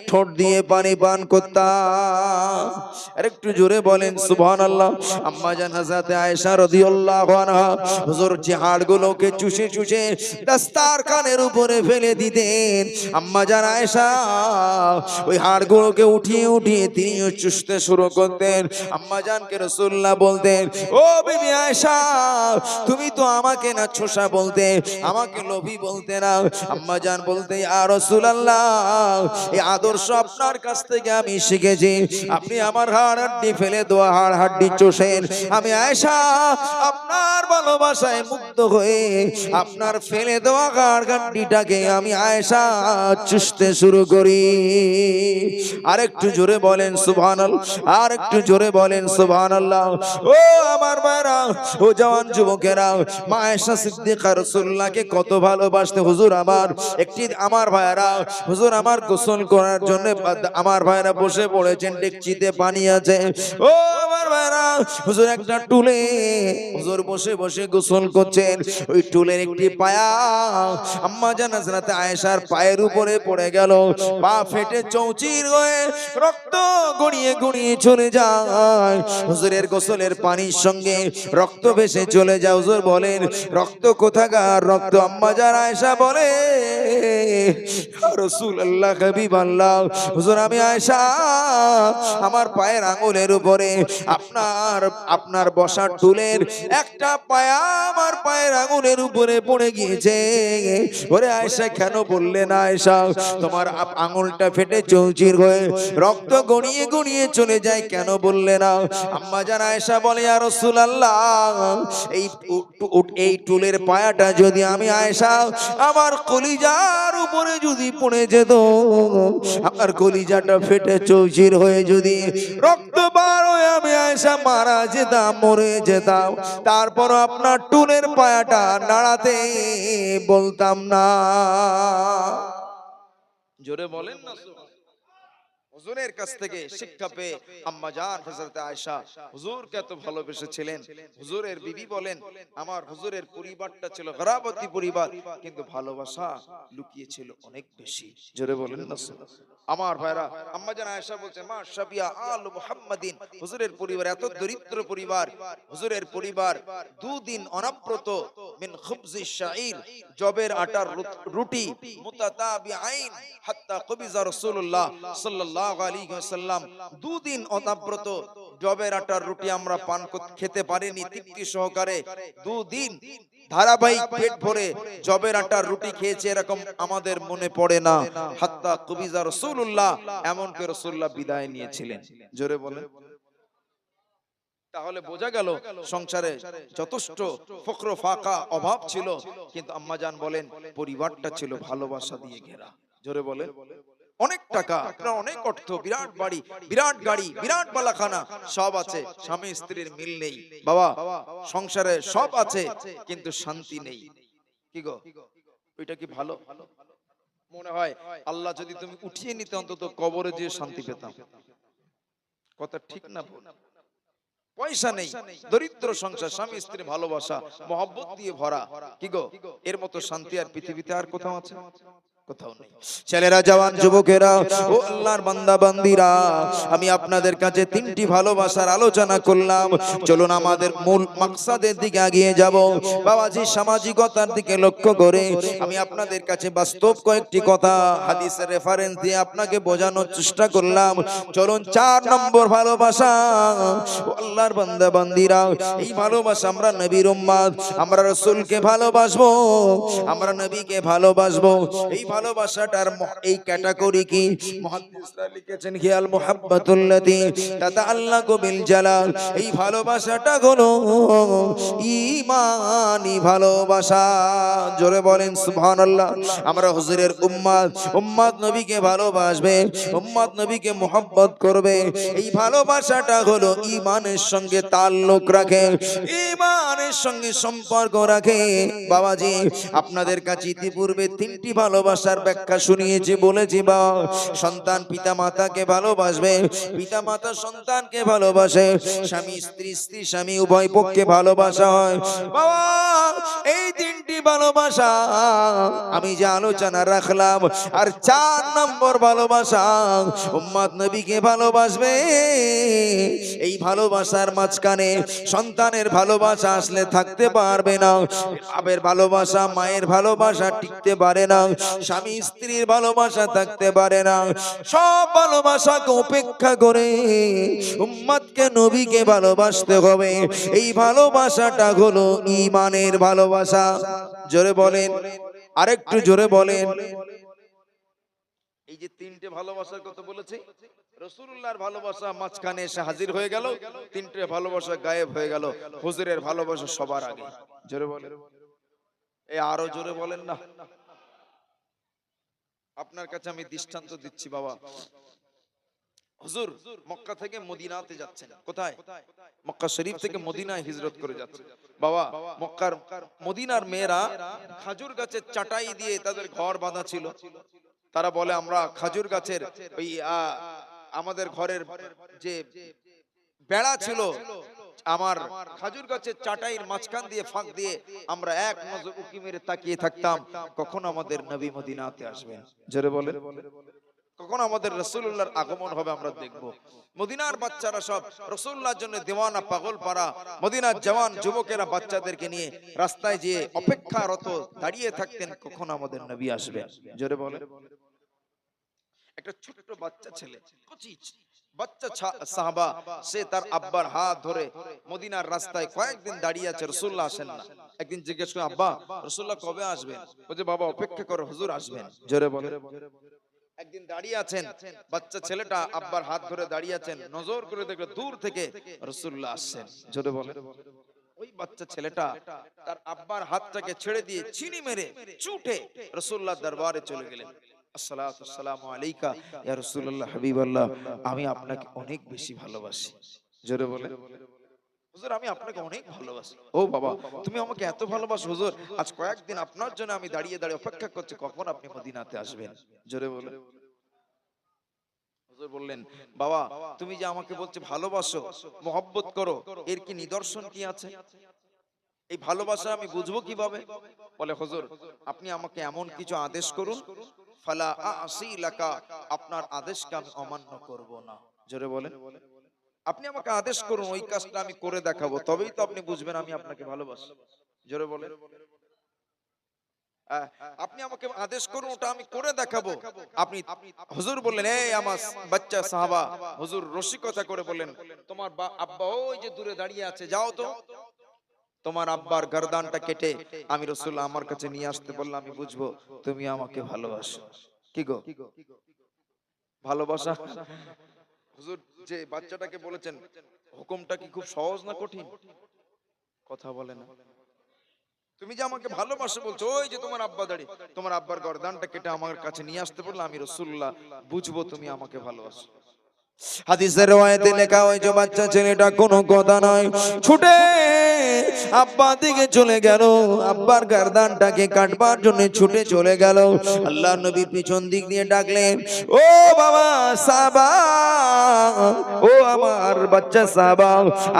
S1: ঠোঁট দিয়ে পানি পান করতাম। আর একটু জোরে বলেন সুবহানাল্লাহ। আম্মা জান হযরত আয়েশা রাদিয়াল্লাহু আনহা হুজুর যে হাড়গুলোকে চুষে চুষে দস্তারখানের উপরে ফেলে দিতেন, আম্মা জান আয়েশা ওই হাড়গুলোকে উঠিয়ে উঠিয়ে তিনিও চুষতে শুরু করতেন। আম্মা জানকে রাসূলুল্লাহ বলতেন, ও বিবি আয়েশা, তুমি তো আমাকে না ছোঁসা বলতে, আমাকে লোভী বলতে না। আম্মা জান বলতে, ইয়া রাসূলুল্লাহ, এই আদর্শ আপনার কাছ থেকে আমি শিখেছি। আপনি আমার হাড় হাড্ডি ফেলে দেওয়া হাড় হাড্ডি চোষেন, আমি আয়েশা আপনার ভালোবাসায় মুগ্ধ হয়ে আপনার ফেলে দেওয়া হাড় হাড্ডিটাকে আমি আয়েশা চুষতে শুরু করি। আরেকটু জোরে বলেন সুবহানাল্লাহ, আরেকটু জোরে বলেন সুবহানাল্লাহ। ও আমার ভাইরা, ও জওয়ান যুবকেরা, মা আয়েশা সিদ্দিকা রাসূলুল্লাহকে কত ভালোবাসতে। হুজুর আমার একটি, আমার ভাইরা, হুজুর আমার গোসল করার জন্য আমার ভাইরা বসে পড়েছেন, ডেকচিতে পানি আছে। ও আমার ভাইরা, হুজুর একটা টুলে হুজুর বসে বসে গোসল করছেন, ওই টুলের একটি পায়া আম্মা জান হযরত আয়েশার পায়ের উপরে পড়ে গেল। পা ফেটে চৌচির হয়ে রক্ত গড়িয়ে গড়িয়ে চলে যায়। হুজুরের গোসলের পানির সঙ্গে রক্ত ভেসে চলে যায়। হুজুর বলেন, রক্ত কোথাকার রক্ত? আম্মা জান আয়েশা বলে, ইয়া রাসূলুল্লাহ, হাবিবাল্লাহ, হুজুর আমি আয়েশা আমার পায়ের আঙ্গুলের উপরে আপনার বসার টুলের একটা পায়া আমার পায়ের আঙ্গুলের উপরে পড়ে গিয়েছে। ওরে আয়েশা, কেন বললে না আয়েশা, তোমার আঙ্গুলটা ফেটে চৌচির হয়ে রক্ত গড়িয়ে গড়িয়ে চলে যায়, কেন বললে না? আম্মা জান আয়েশা বলে, ইয়া রাসূলুল্লাহ, এই টুলের পায়াটা যদি আমি আয়েশা আমার কলিজার উপরে যদি পড়ে যেত, আমার কলিজাটা ফেটে চৌচির হয়ে যদি রক্ত বার হয়ে আমি আয়েশা মারা যেতাম, মরে যেতাম, তারপর আপনার টুলের পায়াটা নাড়াতে বলতাম না। জোরে বলেন না। হুজুরের কাছ থেকে শিক্ষা পেয়ে আম্মা জান হযরত আয়েশা হুজুরকে এত ভালোবেসেছিলেন। হুজুরের বিবি বলেন, আমার হুজুরের পরিবারটা ছিল গরাবতী পরিবার, কিন্তু ভালোবাসা লুকিয়ে ছিল অনেক বেশি। জোরে বলেন না। আমার ভাইরা, আম্মা জান আয়েশা বলছে, মা শাবিয়া আল মুহাম্মাদিন, হুজুরের পরিবার এত দরিদ্র পরিবার। হুজুরের পরিবার দুদিন অনাব্রত মিন খুবজি শাঈর, জবের আটার রুটি, মুতাতাবিআইন হাত্তা কবিজা রাসূলুল্লাহ সাল্লাল্লাহু আলাইহি ওয়াসাল্লাম, দুদিন অনাব্রত জবের আটার রুটি আমরা পান খেতে পারিনি তৃপ্তি সহকারে। দুদিন ধারাবাহিক পেট ভরে জবের আটার রুটি খেয়েছে, এরকম আমাদের মনে পড়ে না। হাত্তা কবিজা রাসূলুল্লাহ, এমন করে রাসূলুল্লাহ বিদায় নিয়েছিলেন। জোরে বলেন। তাহলে বোঝা গেল সংসারে যথেষ্ট ফকর ফাঁকা অভাব ছিল, কিন্তু আম্মা জান বলেন পরিবারটা ছিল ভালোবাসা দিয়ে ঘেরা। জোরে বলেন। অনেক টাকা, আপনার অনেক অর্থ, বিরাট বাড়ি, বিরাট গাড়ি, বিরাট বালাখানা সব আছে, স্বামী স্ত্রীর মিল নেই। বাবা, সংসারে সব আছে কিন্তু শান্তি নেই। কি গো, ওইটা কি ভালো? মনে হয় আল্লাহ যদি তুমি উঠিয়ে নিতে অন্তত কবরে যে শান্তি পেতাম। কথা ঠিক না? পয়সা নেই, দরিদ্র সংসার, স্বামী স্ত্রী ভালোবাসা মহব্বত দিয়ে ভরা, কি গো, এর মতো শান্তি আর পৃথিবীতে আর কোথাও আছে? কোথাও নেই। ছেলেরা, জওয়ান যুবকেরা, ও আল্লাহর বান্দা বান্দিরা, আমি আপনাদের কাছে তিনটি ভালোবাসার আলোচনা করলাম। চলুন আমাদের মূল মাকসাদের দিকে এগিয়ে যাব। বাবাজি, সামাজিকতার দিকে লক্ষ্য করে আমি আপনাদের কাছে বাস্তব কয়েকটি কথা হাদিসের রেফারেন্স দিয়ে আপনাকে বোঝানোর চেষ্টা করলাম। চলুন 4 নম্বর ভালোবাসা। ও আল্লাহর বান্দা বান্দিরা, এই ভালোবাসা, আমরা নবীর উম্মত, আমরা রাসূলকে ভালোবাসবো, আমরা নবীকে ভালোবাসবো। এই ভালোবাসাটার এই ক্যাটাগরি কি? মুহাদ্দিসরা লিখেছেন হিয়াল মুহাব্বাতুল্লাতী তাতাআল্লাকু বিল জালাল। এই ভালোবাসাটা হলো ঈমানি ভালোবাসা। জোরে বলেন সুবহানাল্লাহ। আমরা হুজুরের উম্মত নবীকে ভালোবাসবে, উম্মত নবীকে মুহাব্বত করবে। এই ভালোবাসাটা হলো ঈমানের সঙ্গে তাল্লুক রাখে, ঈমানের সঙ্গে সম্পর্ক রাখে। বাবাজি, আপনাদের কাছে ইতিপূর্বে তিনটি ভালোবাসার ব্যাখ্যা শুনিয়েছি, বলেছি বা সন্তান পিতা মাতাকে ভালোবাসবে, পিতা মাতা সন্তানকে ভালোবাসে, স্বামী স্ত্রী, স্ত্রী স্বামী, উভয় পক্ষে ভালোবাসা হয়। বাবা, এই তিনটি ভালোবাসা আমি যে আলোচনা রাখলাম। আর 4 নম্বর ভালোবাসা, উম্মত নবীকে ভালোবাসবে। এই ভালোবাসার মাঝখানে সন্তানের ভালোবাসা আসলে থাকতে পারবে না, বাবার ভালোবাসা, মায়ের ভালোবাসা টিকতে পারে না, স্বামী স্ত্রীর ভালোবাসা থাকতে পারে না। সব ভালোবাসাকে উপেক্ষা করে উম্মতকে নবীকে ভালোবাসতে হবে। এই ভালোবাসাটা হলো ঈমানের ভালোবাসা। জোরে বলেন, আরেকটু জোরে বলেন। এই যে তিনটে ভালোবাসার কথা বলেছি, রাসূলুল্লাহর ভালোবাসা মাঝখানে এসে হাজির হয়ে গেল, তিনটে ভালোবাসা গায়েব হয়ে গেল। হুজুরের ভালোবাসা সবার আগে। জোরে বলেন, এই আরো জোরে বলেন না। আপনার কাছে আমি দৃষ্টান্ত দিচ্ছি বাবা। হুজুর মক্কা থেকে মদিনাতে যাচ্ছেন। কোথায়? মক্কা শরীফ থেকে মদিনায় হিজরত করে যাচ্ছেন। বাবা, মক্কার মদিনার মেয়েরা খাজুর গাছের চাটাই দিয়ে তাদের ঘর বাঁধা ছিল। তারা বলে আমরা খাজুর গাছের ওই আমাদের ঘরের যে বেড়া ছিল, আমার খাজুর গাছের চাটাইয়ের মাঝখান দিয়ে ফাঁক দিয়ে আমরা এক নজর উকি মেরে তাকিয়ে থাকতাম, কখন আমাদের নবী মদিনাতে আসবেন। জোরে বলেন, কখন আমাদের রাসূলুল্লাহর আগমন হবে আমরা দেখব। মদিনার বাচ্চারা সব রাসূলুল্লাহর জন্য দিওয়ানা, পাগল পারা। মদিনার জওয়ান যুবকেরা বাচ্চাদেরকে নিয়ে রাস্তায় যেয়ে অপেক্ষারত দাঁড়িয়ে থাকতেন, কখন আমাদের নবী আসবেন। জোরে বলেন। একটা ছোট বাচ্চা ছেলে, বাচ্চা সাহাবা, সে তার আব্বার হাত ধরে মদিনার রাস্তায় কয়েকদিন দাঁড়িয়ে আছে, রাসূলুল্লাহ আসেন না। একদিন জিজ্ঞেস করে, আব্বা রাসূলুল্লাহ কবে আসবেন? বলে, বাবা অপেক্ষা করো, হুজুর আসবেন। জোরে বলেন। একদিন দাঁড়িয়ে আছেন, বাচ্চা ছেলেটা আব্বার হাত ধরে দাঁড়িয়ে আছেন, নজর করে দেখলো দূর থেকে রাসূলুল্লাহ আসছেন। জোরে বলেন। ওই বাচ্চা ছেলেটা তার আব্বার হাতটাকে ছেড়ে দিয়ে চিনি মেরে ছুটে রাসূলুল্লাহর দরবারে চলে গেলেন। আসসালাতু ওয়াসসালামু আলাইকা ইয়া রাসূলুল্লাহ, হাবিবাল্লাহ, আমি আপনাকে অনেক বেশি ভালোবাসি। জোরে বলেন। হুজুর আমি আপনাকে অনেক ভালোবাসি। ও বাবা, তুমি আমাকে এত ভালোবাসো হুজুর, আজ কয়েকদিন আপনার জন্য আমি দাঁড়িয়ে দাঁড়িয়ে অপেক্ষা করছি, কখন আপনি মদিনাতে আসবেন। জোরে বলেন। হুজুর বললেন, বাবা তুমি যে আমাকে বলছো ভালোবাসো, মহব্বত করো, এর কি নিদর্শন কি আছে? এই ভালোবাসা আমি বুঝবো কিভাবে? বলে, হুজুর আপনি আমাকে এমন কিছু আদেশ করুন, ফালা আসি লাকা, আপনার আদেশকে আমি অমান্য করব না। জোরে বলেন। আপনি আমাকে আদেশ করুন, ওই কাজটা আমি করে দেখাবো, তবেই তো আপনি বুঝবেন আমি আপনাকে ভালোবাসি। জোরে বলেন। আপনি আমাকে আদেশ করুন, ওটা আমি করে দেখাবো। আপনি হুজুর বললেন, এই আমার বাচ্চা সাহাবা, হুজুর রসিকতা করে বললেন, তোমার আব্বা ওই যে দূরে দাঁড়িয়ে আছে, যাও তো তোমার আব্বার গর্দানটা কেটে আমি রাসূলুল্লাহ আমার কাছে নিয়ে আসতে বললাম, আমি বুঝবো তুমি আমাকে ভালোবাসো। কি গো ভালোবাসা? হুজুর যে বাচ্চাটাকে বলেছেন, হুকুমটা কি খুব সহজ না কঠিন? কথা বলে না। তুমি যে আমাকে ভালোবাসো বলছো, ওই যে তোমার আব্বা দাঁড়িয়ে, তোমার আব্বার গর্দানটা কেটে আমার কাছে নিয়ে আসতে বললাম, আমি রাসূলুল্লাহ বুঝবো তুমি আমাকে ভালোবাসো। হাদিসের রওয়ায়াতে লেখা হয় যে বাচ্চা ছেলেটা কোনো কথা নয়, ছুটে আব্বা দিকে চলে গেল, আব্বার গর্দানটাকে কাটবার জন্য ছুটে চলে গেল। আল্লাহর নবী পিছন দিক দিয়ে ডাকলেন, ও বাবা সাহাবা, ও আমার বাচ্চা সাহাবা,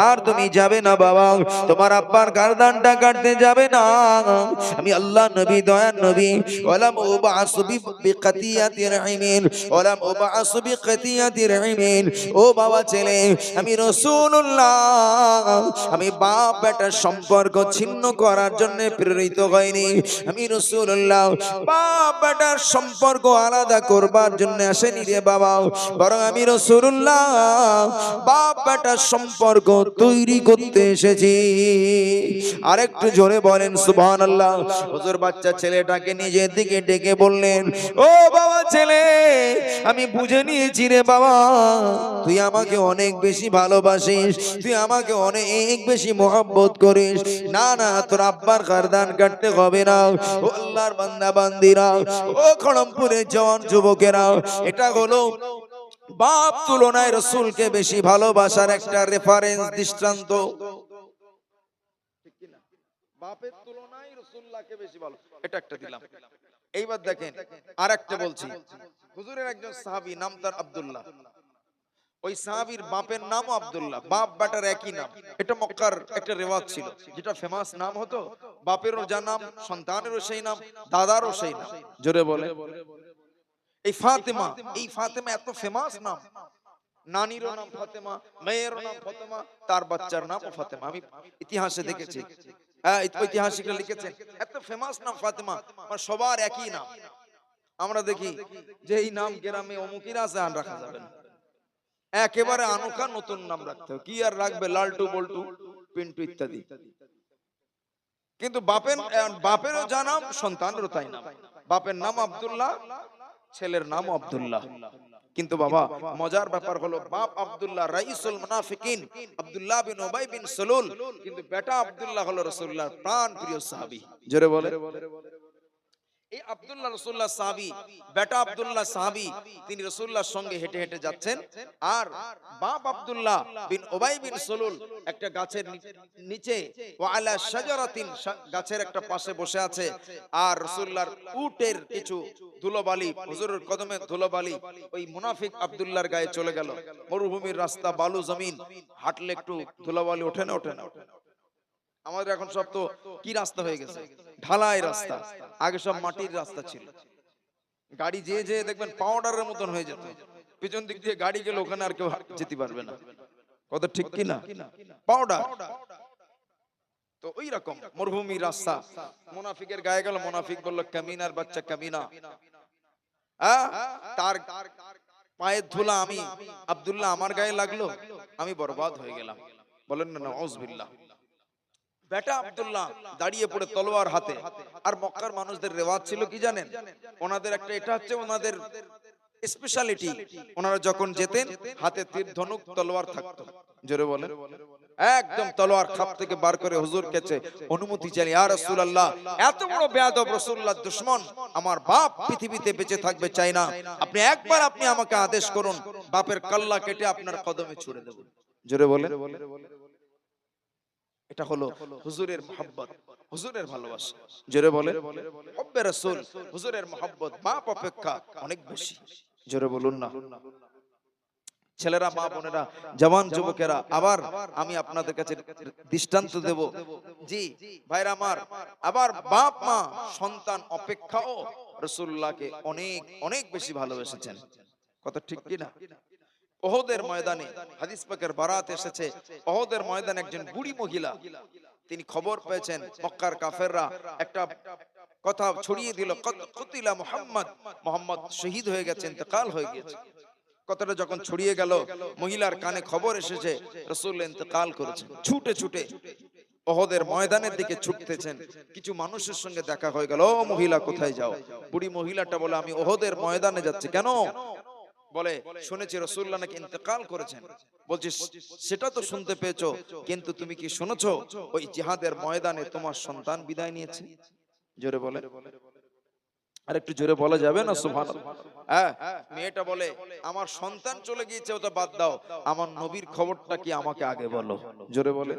S1: আর তুমি যাবে না বাবা, তোমার আব্বার গর্দানটা কাটতে যাবে না। আমি আল্লাহ নবী, দয়ার নবী, ওয়ালাম উবাসু বিকাতিয়াতির ইমিন, ওয়ালাম উবাসু বিকাতিয়াতির ইমিন, বললেন, ও বাবা ছেলে, আমি রাসূলুল্লাহ, আমি বাপ বেটার সম্পর্ক ছিন্ন করার জন্য প্রেরিত হয়নি। আমি রাসূলুল্লাহ বাপ বেটার সম্পর্ক আলাদা করবার জন্য আসেনি রে বাবা, বরং আমি রাসূলুল্লাহ বাপ বেটার সম্পর্ক তৈরি করতে এসেছি। আরেকটু জোরে বলেন সুবহানাল্লাহ। হুজুর বাচ্চা ছেলেটাকে নিজের দিকে ডেকে বললেন, ও বাবা ছেলে, আমি বুঝে নিয়েছি রে বাবা, তুই আমাকে অনেক বেশি ভালোবাসিস, তুই আমাকে অনেক বেশি মহব্বত করিস। না না, তোর আব্বার খারদান কাটতে হবে না। ও আল্লাহর বান্দা বান্দিরা, ও খড়মপুরের জওয়ান যুবকেরা, এটা হলো বাপ তুলনায় রাসূলকে বেশি ভালোবাসার একটা রেফারেন্স, দৃষ্টান্ত। ঠিক কি না? বাপের তুলনায় রাসূলুল্লাহকে বেশি ভালো, এটা একটা দিলাম। এইবার দেখেন আরেকটা বলছি। হুজুরের একজন সাহাবী, নাম তার আব্দুল্লাহ। ওই সাহাবীর বাপের নামও আব্দুল্লাহ, বাপ বেটার একই নাম। এটা মক্কার একটা রেওয়াজ ছিল, যেটা ফেমাস নাম হতো, বাপেরও যা নাম, সন্তানেরও সেই নাম, দাদারও সেই নাম। জোরে বলে। এই ফাতেমা, এই ফাতেমা এত ফেমাস নাম, নানিরও নাম ফাতেমা, মেয়েরও নাম ফাতেমা, তার বাচ্চার নামও ফাতেমা। আমি ইতিহাসে দেখেছি, ঐতিহাসিকরা লিখেছেন, এত ফেমাস নাম ফাতেমা, আর সবার একই নাম। আমরা দেখি যে এই নাম গ্রামে অমুকির আছে, আর রাখা যাবে না, একেবারে আনোখা নতুন নাম রাখতে হবে। কি আর রাখবে, লালটু বল্টু পিন্টু ইত্যাদি। কিন্তু বাপেরও যা নাম, সন্তানেরও তাই নাম। বাপের নাম আব্দুল্লাহ, ছেলের নাম আব্দুল্লাহ। কিন্তু বাবা, মজার ব্যাপার হলো, বাপ আব্দুল্লাহ রাইসুল মুনাফিকিন আব্দুল্লাহ বিন উবাই বিন সালুল, কিন্তু বেটা আব্দুল্লাহ হলো রাসূলুল্লাহর প্রাণ প্রিয় সাহাবী। জোরে বলে। এই আব্দুল্লাহ রাসূলুল্লাহ সাহাবী, বেটা আব্দুল্লাহ সাহাবী, তিনি রাসূলুল্লাহর সঙ্গে হেঁটে হেঁটে যাচ্ছেন, আর বাপ আব্দুল্লাহ বিন উবাই বিন সালুল একটা গাছের নিচে, ওয়া আলা শাজারাতিন, গাছের একটা পাশে বসে আছে, আর রাসূলুল্লাহর উটের কিছু ধুলোবালি, হুজুরের কদমে ধুলোবালি ওই মুনাফিক আব্দুল্লাহর গায়ে চলে গেল। মরুভূমির রাস্তা, বালু জমিন, হাঁটলে একটু ধুলোবালি ওঠে না? ওঠে না। আমাদের এখন সব তো কি রাস্তা হয়ে গেছে, ঢালাই রাস্তা। আগে সব মাটির রাস্তা ছিল, গাড়ি যে যে দেখবেন পাউডারের মতন হয়ে যেত, পিছন দিক দিয়ে গাড়ি গেলে ওখানে আর কেউ যেতে পারবে না। কত ঠিক কি না? পাউডার। তো ওই রকম মরুভূমির রাস্তা, মুনাফিকের গায়ে গেল, মুনাফিক বলল, কামিনার বাচ্চা কামিনা, তার পায়ের ধুলা আমি আব্দুল্লাহ আমার গায়ে লাগলো, আমি বরবাদ হয়ে গেলাম। বলেন না নাউযুবিল্লাহ। বেটা আব্দুল্লাহ দাঁড়িয়ে পড়ে তলোয়ার হাতে। আর মক্কার মানুষদের রেওয়াজ ছিল কি জানেন? ওনাদের একটা, এটা হচ্ছে ওনাদের স্পেশালিটি, ওনারা যখন যেতেন হাতে তীর ধনুক তলোয়ার থাকতো। জোরে বলেন। একদম তলোয়ার খাপ থেকে বার করে হুজুর কাছে অনুমতি চাইলেন, ইয়া রাসূলুল্লাহ, এত বড় বেয়াদব রাসূলুল্লাহর দুশমন আমার বাপ পৃথিবীতে বেঁচে থাকবে চাই না, আপনি একবার আপনি আমাকে আদেশ করুন, বাপের কল্লা কেটে আপনার কদমে ছুড়ে দেব। জোরে বলেন। এটা হলো হুজুরের মহব্বত, হুজুরের ভালোবাসা। জোরে বলেন। হব্বে রাসূল, হুজুরের মহব্বত বাপ অপেক্ষা অনেক বেশি। জোরে বলুন না। ছেলেরা, মা বোনেরা, জওয়ান যুবকেরা, আবার আমি আপনাদের কাছে দৃষ্টান্ত দেব। জি ভাইরা আমার, আবার বাপ মা সন্তান অপেক্ষাও রাসূলুল্লাহকে অনেক অনেক বেশি ভালোবেসেছেন। কথা ঠিক কি না? ওহদের ময়দানে হাদিস পাকের বারাত এসেছে, ওহদের ময়দানে একজন বুড়ি মহিলা, তিনি খবর পেয়েছেন মক্কার কাফেররা একটা কথা ছড়িয়ে দিল, কুতিলা মুহাম্মদ, মুহাম্মদ শহীদ হয়ে গেছে, ইন্তেকাল হয়ে গেছে। কথাটা যখন ছড়িয়ে গেল, মহিলার কানে খবর এসেছে রাসূল ইন্তেকাল করেছেন। ছুটে ছুটে ওহদের ময়দানের দিকে ছুটতেছেন। কিছু মানুষের সঙ্গে দেখা হয়ে গেল, ও মহিলা কোথায় যাও? বুড়ি মহিলাটা বলে, আমি ওহদের ময়দানে যাচ্ছি। কেন? বলে, শুনেছি রাসূলুল্লাহ নাকি ইন্তেকাল করেছেন। বলছি, সেটা তো শুনতে পেয়েছো, কিন্তু তুমি কি শুনেছো ওই জিহাদের ময়দানে তোমার সন্তান বিদায় নিয়েছে? জোরে বলে। আর একটু জোরে বলা যাবে না সুবহানাল্লাহ? হ্যাঁ। মেয়েটা বলে, আমার সন্তান চলে গিয়েছে ওটা বাদ দাও, আমার নবীর খবরটা কি আমাকে আগে বলো। জোরে বলে।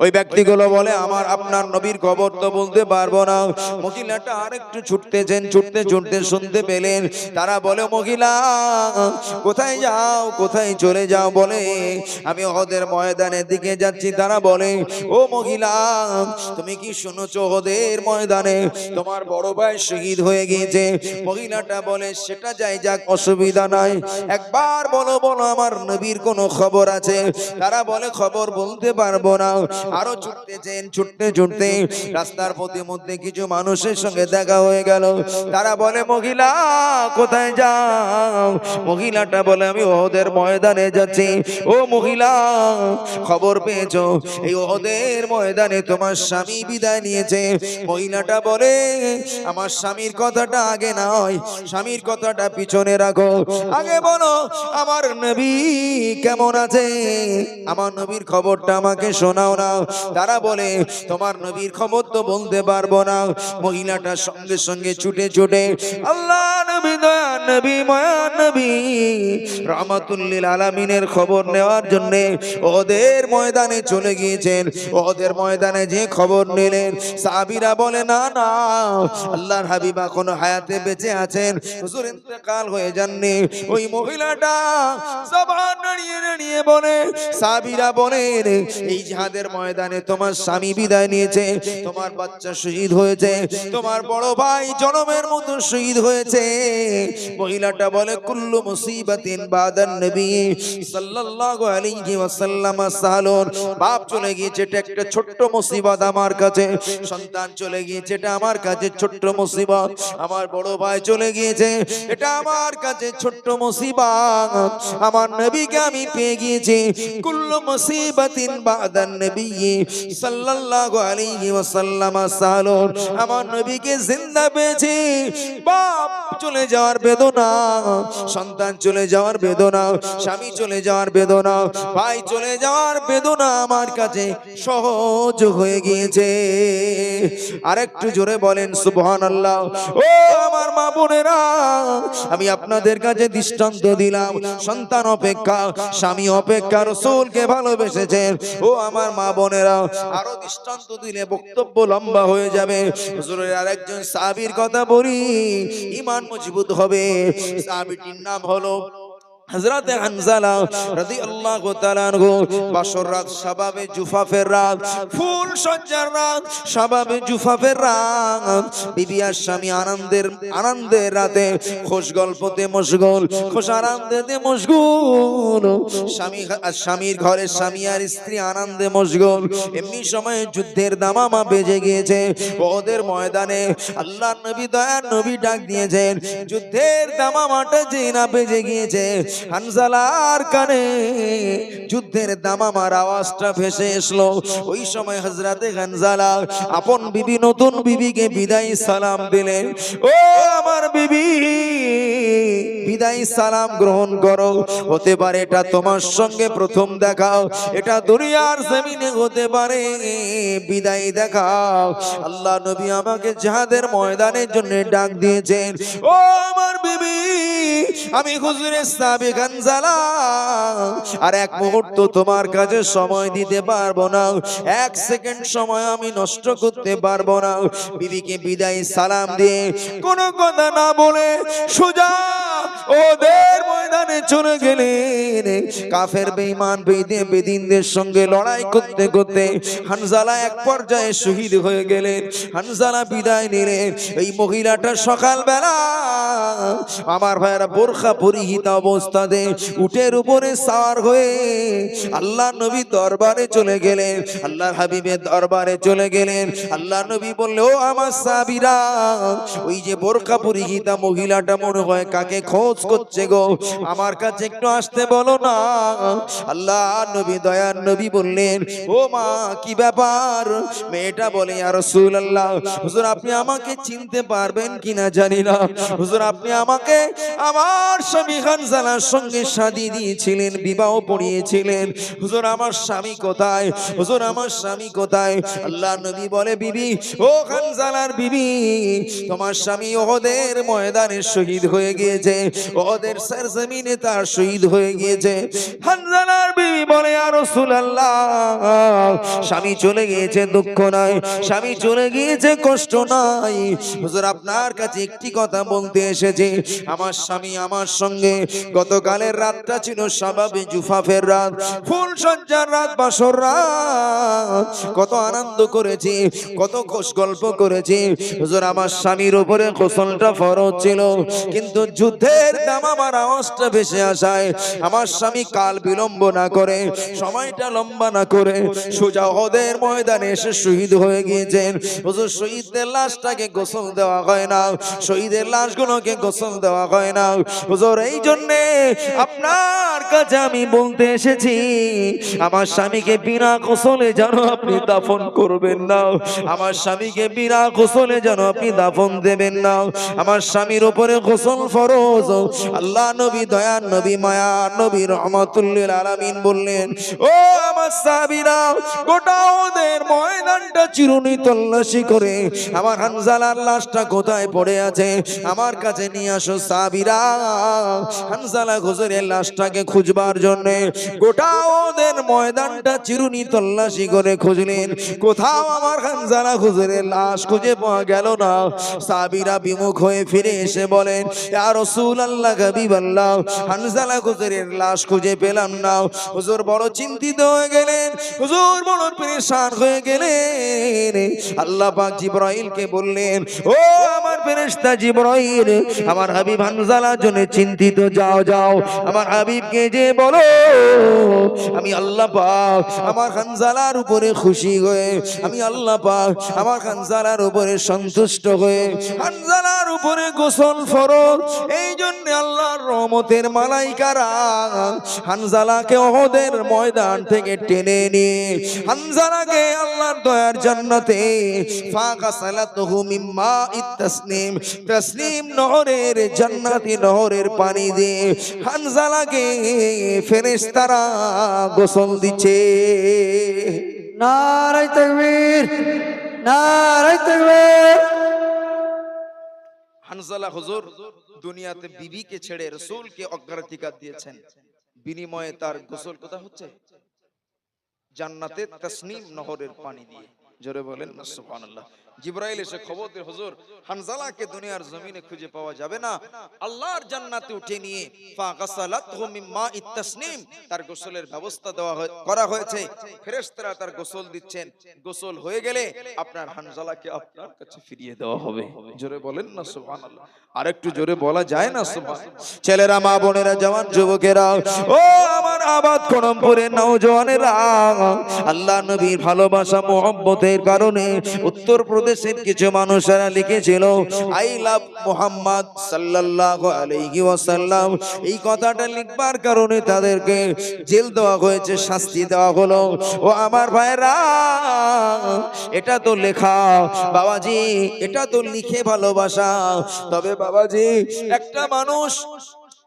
S1: ওই ব্যক্তিগুলো বলে আমার আপনার নবীর খবর তো বলতে পারবো না। মহিলাটা আরেকটু ছুটতেছেন, ছুটতে ছুটতে শুনতে পেলেন তারা বলে মহিলা কোথায় যাও, কোথায় চলে যাও? বলে আমি ওহদের ময়দানের দিকে যাচ্ছি। তারা বলে ও মহিলা তুমি কি শুনেছো ওহদের ময়দানে তোমার বড় ভাই শহীদ হয়ে গিয়েছে? মহিলাটা বলে সেটা যাই যাক, অসুবিধা নাই, একবার বলো বলো আমার নবীর কোনো খবর আছে? তারা বলে খবর বলতে পারবো না। আরো ছুটতেছেন, ছুটতে ছুটতে রাস্তার মধ্যে কিছু মানুষের সঙ্গে দেখা হয়ে গেল। তারা বলে মহিলা কোথায় যাও? মহিলাটা বলে আমি ওহদের ময়দানে যাচ্ছি। ও মহিলা খবর পেয়েছো এই ওহদের ময়দানে তোমার স্বামী বিদায় নিয়েছে? মহিলাটা বলে আমার স্বামীর কথাটা আগে নয়, স্বামীর কথাটা পিছনে রাখো, আগে বলো আমার নবী কেমন আছে, আমার নবীর খবরটা আমাকে শোনাও না। তারা বলে তোমার নবীর খবর তো বলতে পারবো না। মহিলাটা সঙ্গে সঙ্গে ছুটে ছুটে আল্লাহ নবী, দয়ার নবী, মায়ার নবী রাহমাতুল লিল আলামিনের খবর নেওয়ার জন্য ওদের ময়দানে চলে গিয়েছেন। ওদের ময়দানে যে খবর নিলেন, সাহাবীরা বলে না না আল্লাহর হাবিব এখনো হায়াতে বেঁচে আছেন, হুজুর ইন্তেকাল হয়ে যাননি। ওই মহিলাটা জবান নাড়িয়ে নাড়িয়ে বলে, সাহাবীরা বলেন এই জিহাদের ময়দানে তোমার স্বামী বিদায় নিয়েছে, তোমার বাচ্চা শহীদ হয়েছে, তোমার বড় ভাই জনমের মতো শহীদ হয়েছে। মহিলাটা বলে কুল্লু মুসিবাতিন বাদান নবী সাল্লাল্লাহু আলাইহি ওয়াসাল্লাম সাহালুন। বাপ চলে গিয়েছে এটা একটা ছোট্ট মুসিবত আমার কাছে, সন্তান চলে গিয়েছে এটা আমার কাছে ছোট্ট মুসিবত, আমার বড় ভাই চলে গিয়েছে এটা আমার কাছে ছোট্ট মুসিবত, আমার নবীকে আমি পেয়ে গিয়েছি। কুল্লু মুসিবাতিন বাদান নবী সাল্লাল্লাহু আলাইহি ওয়াসাল্লাম সাহালুন। আমার নবীকে জিন্দা পেয়েছি, বাপ চলে যাওয়ার বেদনা, সন্তান চলে যাওয়ার বেদনা, স্বামী চলে যাওয়ার বেদনা, ভাই চলে যাওয়ার বেদনা আমার কাছে সহজ হয়ে গিয়েছে। আরেকটু জোরে বলেন সুবহানাল্লাহ। ও আমার মা বোনেরা, আমি আপনাদের কাছে দৃষ্টান্ত দিলাম, সন্তান অপেক্ষা স্বামী অপেক্ষা রাসূলকে ভালোবেসেছেন। ও আমার মা বোনেরা, আরো দৃষ্টান্ত দিলে বক্তব্য লম্বা হয়ে যাবে। হুজুরের আরেকজন সাহাবীর কথা বলি, ঈমান মজবুত হবে। সাহাবীটির নাম হলো হযরত হানজালা রাদিয়াল্লাহু তাআলা আনহু। বাসর রাত, শাবাবে জুফাফের রাত, ফুল সজ্জার রাত, শাবাবে জুফাফের রাত, বিবি আর স্বামী আনন্দের রাতে খোশ গল্পতে মশগুল, খোশ আনন্দেতে মশগুল। স্বামীর ঘরে স্বামী আর স্ত্রী আনন্দে মশগুল। এমনি সময়ে যুদ্ধের দামামা বেজে গিয়েছে। ওদের ময়দানে আল্লাহর নবী, দয়ার নবী ডাক দিয়েছেন। যুদ্ধের দামামাটা যে না বেজে গিয়েছে, হানজালার কানে যুদ্ধের দামামার আওয়াজটা ভেসে আসলো। ওই সময় হযরতে হানজালা আপন বিবি, নতুন বিবিকে বিদায় সালাম দিলেন। ও আমার বিবি, বিদায় সালাম গ্রহণ করো। হতে পারে এটা তোমার সঙ্গে প্রথম দেখা, এটা দুনিয়ার জমিনে হতে পারে বিদায় দেখা। আল্লাহ নবী আমাকে জিহাদের ময়দানের জন্য ডাক দিয়েছেন। ও আমার বিবি, আমি হুজুরের সাহাবী হানজালা, আর এক মুহূর্ত তোমার কাছে সময় দিতে পারবো না, এক সেকেন্ড সময় আমি নষ্ট করতে পারবো না। বিবিকে বিদায় সালাম দিয়ে কোনো কথা না বলে সোজা ওদের ময়দানে চলে গেলেন। কাফের বেঈমান বেদিনদের সঙ্গে লড়াই করতে করতে হানজালা এক পর্যায়ে শহীদ হয়ে গেলেন। হানজালা বিদায় নিলেন। এই মহিলাটা সকালবেলা আমার ভাইয়েরা বোরখা পরিহিত অবস্থাতে উটের উপরে সাওয়ার হয়ে আল্লাহ নবী দরবারে চলে গেলেন, আল্লাহর হাবিবের দরবারে চলে গেলেন। আল্লাহ নবী বললে ও আমার সাহাবীরা, ওই যে বোরখা পরিহিতা মহিলাটা মনে হয় কাকে খোঁজ করছে গো, আমার কাছে একটু আসতে বলো না। আল্লাহ নবী, দয়ার নবী বললেন ও মা কি ব্যাপার? মেয়েটা বলে ইয়া রাসূলুল্লাহ, হুজুর আপনি আমাকে চিনতে পারবেন কিনা জানি না, হুজুর আপনি আমাকে আমার স্বামী হানজালার সঙ্গে শাদী দিয়েছিলেন, বিবাহ পড়িয়েছিলেন, হুজুর আমার স্বামী কোথায়? হুজুর আমার স্বামী কোথায়? আল্লাহ নবী বলে বিবি, ও হানজালার বিবি, তোমার স্বামী ওহদের ময়দানে শহীদ হয়ে গিয়েছে, ওহদের সরজমিনে তার শহীদ হয়ে গিয়েছে। হানজালার বিবি বলে ইয়া রাসূলুল্লাহ স্বামী চলে গিয়েছে দুঃখ নাই, স্বামী চলে গিয়েছে কষ্ট নাই, হুজুর আপনার কাছে একটি কথা বলতে এসেছে। আমার স্বামী আমার সঙ্গে গতকালের রাতটা ছিল শাবাবে জুফাফের রাত, ফুল সজ্জার রাত, বাসর রাত, কত আনন্দ করেছি, কত খুশ গল্প করেছি। হুজুর আমার স্বামীর উপরে গোসলটা ফরজ ছিল, কিন্তু যুদ্ধের দাম আমার আওয়াজটা ভেসে আসায় আমার স্বামী কাল বিলম্ব না করে, সময়টা লম্বা না করে সোজা ওদের ময়দানে এসে শহীদ হয়ে গিয়েছেন। হুজুর শহীদদের লাশটাকে গোসল দেওয়া হয় না, শহীদের লাশগুলোকে গোসল দেওয়া হয় না। হুজুর এই জন্যে আপনার কাছে আমি বলতে এসেছি, আমার স্বামীকে বিনা গোসলে যেন আপনি দাফন করবেন না, আমার স্বামীকে বিনা গোসলে যেন আপনি দাফন দেবেন না। আমার স্বামীর উপরে গোসল ফরজ। আল্লাহ নবী, দয়ার নবী, মায়ার নবী, রহমাতুল লিল আলামিন বললেন, ও আমার সাহাবীরা, গোটা ওদের ময়দানটা চিরুনি তল্লাশি করে আমার হানজালার লাশটা কোথায় পড়ে আছে আমার কাছে নিয়ে আসো। সাহাবীরা হানজালা হুজুরের লাশটাকে খুঁজবার জন্য গোটা ওদের ময়দানটা চিরুনি তল্লাশি করে খুঁজলেন, কোথাও আমার হানজালা হুজুরের লাশ খুঁজে পাওয়া গেল না। সাহাবীরা বিমুখ হয়ে ফিরে এসে বলেন, ইয়া রাসূলুল্লাহ, হাবিবাল্লাহ, হানজালা হুজুরের লাশ খুঁজে পেলাম না। হুজুর বড় চিন্তিত হয়ে গেলেন, হুজুর বড় পেরেশান হয়ে গেলেন। আল্লাহ পাক জিবরাইলকে বললেন, ও আমার ফেরেশতা জিবরাইল, আমার হাবিব হানজালার জন্য চিন্তিত, যাও যাও আমার হাবিবকে যে বলো আমি আল্লাহ পাক আমার হানজালার উপরে খুশি হয়ে, আমি আল্লাহ পাক আমার হানজালার উপরে সন্তুষ্ট হয়ে হানজালার উপরে গোসল ফরজ। এই জন্য আল্লাহর রহমতের মালাইকারা হানজালাকে ওহদের ময়দান থেকে টেনে নিয়ে হানজালাকে আল্লাহর দয়ার জান্নাতে ফাগাসালাতুহু মিম্মা ইত্তাসনিম, তাসনিম নহরের, জান্নাতি নহরের পানি দিয়ে হানজালাকে ফেরেশতারা গোসল দিচ্ছে।
S2: নারায়ে তাকবীর, নারায়ে তাকবীর।
S1: হানজালা হুজুর দুনিয়াতে বিবিকে ছেড়ে রাসূলকে অগ্রাধিকার দিয়েছেন, বিনিময়ে তার গোসল কোথা হচ্ছে? জান্নাতে তাসনিম নহরের পানি দিয়ে। জোরে বলেন না সুবহানাল্লাহ। জিবরাইল এসে খবর দিয়ে, হুজুর হানজালাকে দুনিয়ার জমিনে খুঁজে পাওয়া যাবে না, আল্লাহর জান্নাতে উঠে নিয়ে ফাগাসালাতহু মিম্মা ইত্তাসনিম, তার গোসলের ব্যবস্থা করা হয়েছে, ফেরেশতারা তার গোসল দিচ্ছেন। গোসল হয়ে গেলে আপনার হানজালাকে আপনার কাছে ফিরিয়ে দেওয়া হবে। জোরে বলেন না সুবহানাল্লাহ। আর একটু জোরে বলা যায় না সুবহানাল্লাহ? ছেলেরা, মা বোনেরা, জওয়ান যুবকেরা, ও আমার আবাদ করমপুরের নওজওয়ানেরা, আল্লাহ নবীর ভালোবাসা মোহাম্মতের কারণে উত্তর প্রদেশের কিছু মানুষেরা লিখেছিল, আই লাভ মুহাম্মদ সাল্লাল্লাহু আলাইহি ওয়াসাল্লাম। এই কথাটা লিখবার কারণে তাদেরকে জেল দেওয়া হয়েছে, শাস্তি দেওয়া হলো। ও আমার ভাইরা, এটা তো লেখা বাবাজি, এটা তো লিখে ভালোবাসা। তবে বাবাজি, একটা মানুষ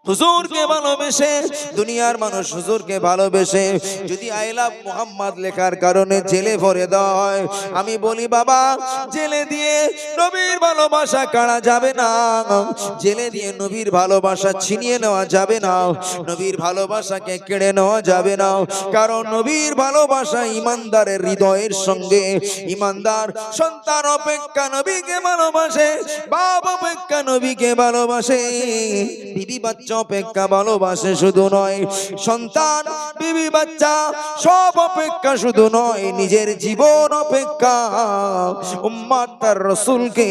S1: হুজুরকে ভালোবেসে, দুনিয়ার মানুষ হুজুরকে ভালোবেসে যদি আই লাভ মুহাম্মদ লেখার কারণে জেলে ভরে দেওয়া হয়, আমি বলি বাবা, জেলে দিয়ে নবীর ভালোবাসা কাড়া যাবে না, জেলে দিয়ে নবীর ভালোবাসা ছিনিয়ে নেওয়া যাবে না, নবীর ভালোবাসাকে কেড়ে নেওয়া যাবে না। কারণ নবীর ভালোবাসা ইমানদারের হৃদয়ের সঙ্গে। ইমানদার সন্তান অপেক্ষা নবীকে ভালোবাসে, বাপ অপেক্ষা নবীকে ভালোবাসে, বিবি বাচ্চা অপেক্ষা ভালোবাসে শুধু নয়, সন্তান, বিবি, বাচ্চা সব অপেক্ষা শুধু নয়, নিজের জীবন অপেক্ষা উম্মত তার রাসূলকে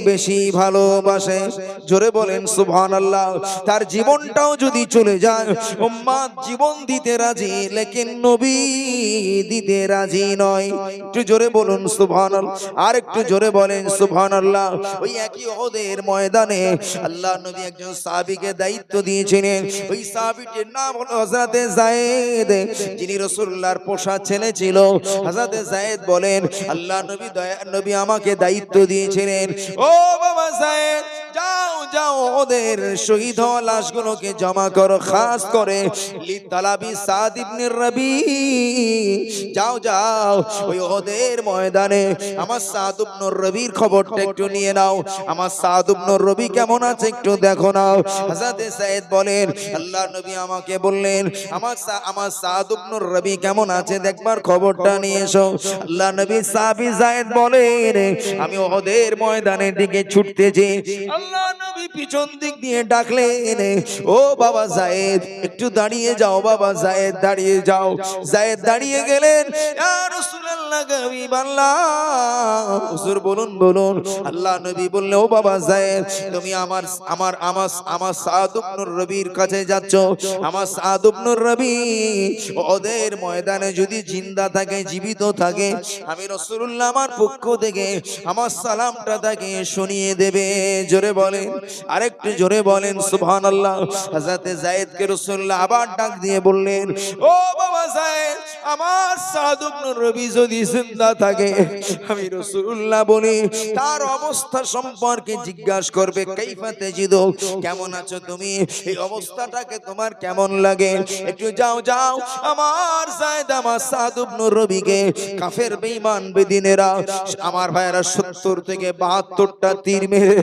S1: বেশি ভালোবাসে। জোরে বলেন সুবহানাল্লাহ। তার জীবনটাও যদি চলে যায়, উম্মত জীবন দিতে রাজি, লেকিন নবী দিতে রাজি নয়। একটু জোরে বলুন সুবহানাল্লাহ। আর একটু জোরে বলেন সুবহানাল্লাহ। ওই একই উহুদের ময়দানে আল্লাহ নবী একজন সাহাবীকে দায়িত্ব দিয়েছিলেন। ওই সাহাবীটির নাম হলো হযরতে যায়েদ, যিনি রাসূলুল্লাহর পোষা ছেলে ছিল। হযরতে যায়েদ বলেন, আল্লাহ নবী, দয়ার নবী আমাকে দায়িত্ব দিয়েছিলেন, ও বাবা যায়েদ, যাও যাও ওদের শহীদ হওয়া লাশগুলোকে জমা করো, খাস করে লিতালাবি সাদ ইবনে রবি। যাও যাও ওই ওদের ময়দানে আমার সাদ ইবনে রবির খবরটা একটু নিয়ে নাও, আমার সাদ ইবনে রবি কেমন আছে একটু দেখো নাও। হযরত সাইদ বলেন আল্লাহর নবী আমাকে বললেন আমার সাদ ইবনে রবি কেমন আছে দেখবার খবরটা নিয়ে এসো। আল্লাহর নবী সাহাবী যায়েদ বলেন আমি ওদের ময়দানের দিকে ছুটতেছি, আল্লাহর নবী পিছন দিক দিয়ে ডাকলেন ও বাবা যায়েদ একটু দাঁড়িয়ে যাও, বাবা যায়েদ দাঁড়িয়ে যাও। যায়েদ দাঁড়িয়ে গেলেন, ইয়া রাসূলুল্লাহ হাবিবাল্লাহ, হুজুর বলুন বলুন। আল্লাহ নবী বললেন ও বাবা যায়েদ তুমি আমার আমার আমার আমার সাদ ইবনে রবির কাছে যাচ্ছ। আমার সাদ ইবনে রবি ওদের ময়দানে যদি জিন্দা থাকে জীবিত থাকে আমি রাসূলুল্লাহ আমার পক্ষ থেকে আমার সালামটা তাকে শুনিয়ে দেবে। জোরে বলেন, আরেকটু জোরে বলেন সুবহানাল্লাহ। হযরত যায়েদকে রাসূলুল্লাহ আবার ডাক দিয়ে বললেন ও বাবা যায়েদ আমার সাদ ইবনে রবি যদি জিন্দা থাকে আমি রাসূলুল্লাহ বলি তার অবস্থা সম্পর্কে জিজ্ঞাসা করবে কাইফা তাজিদু, কেমন আছো তুমি, এই অবস্থাটাকে তোমার কেমন লাগে। একটু যাও যাও আমার যায়েদ আমার সাদ ইবনে রবিকে কাফের বেঈমান বেদিনেরা আমার ভাইরা 70 থেকে 72টা তীর মেরে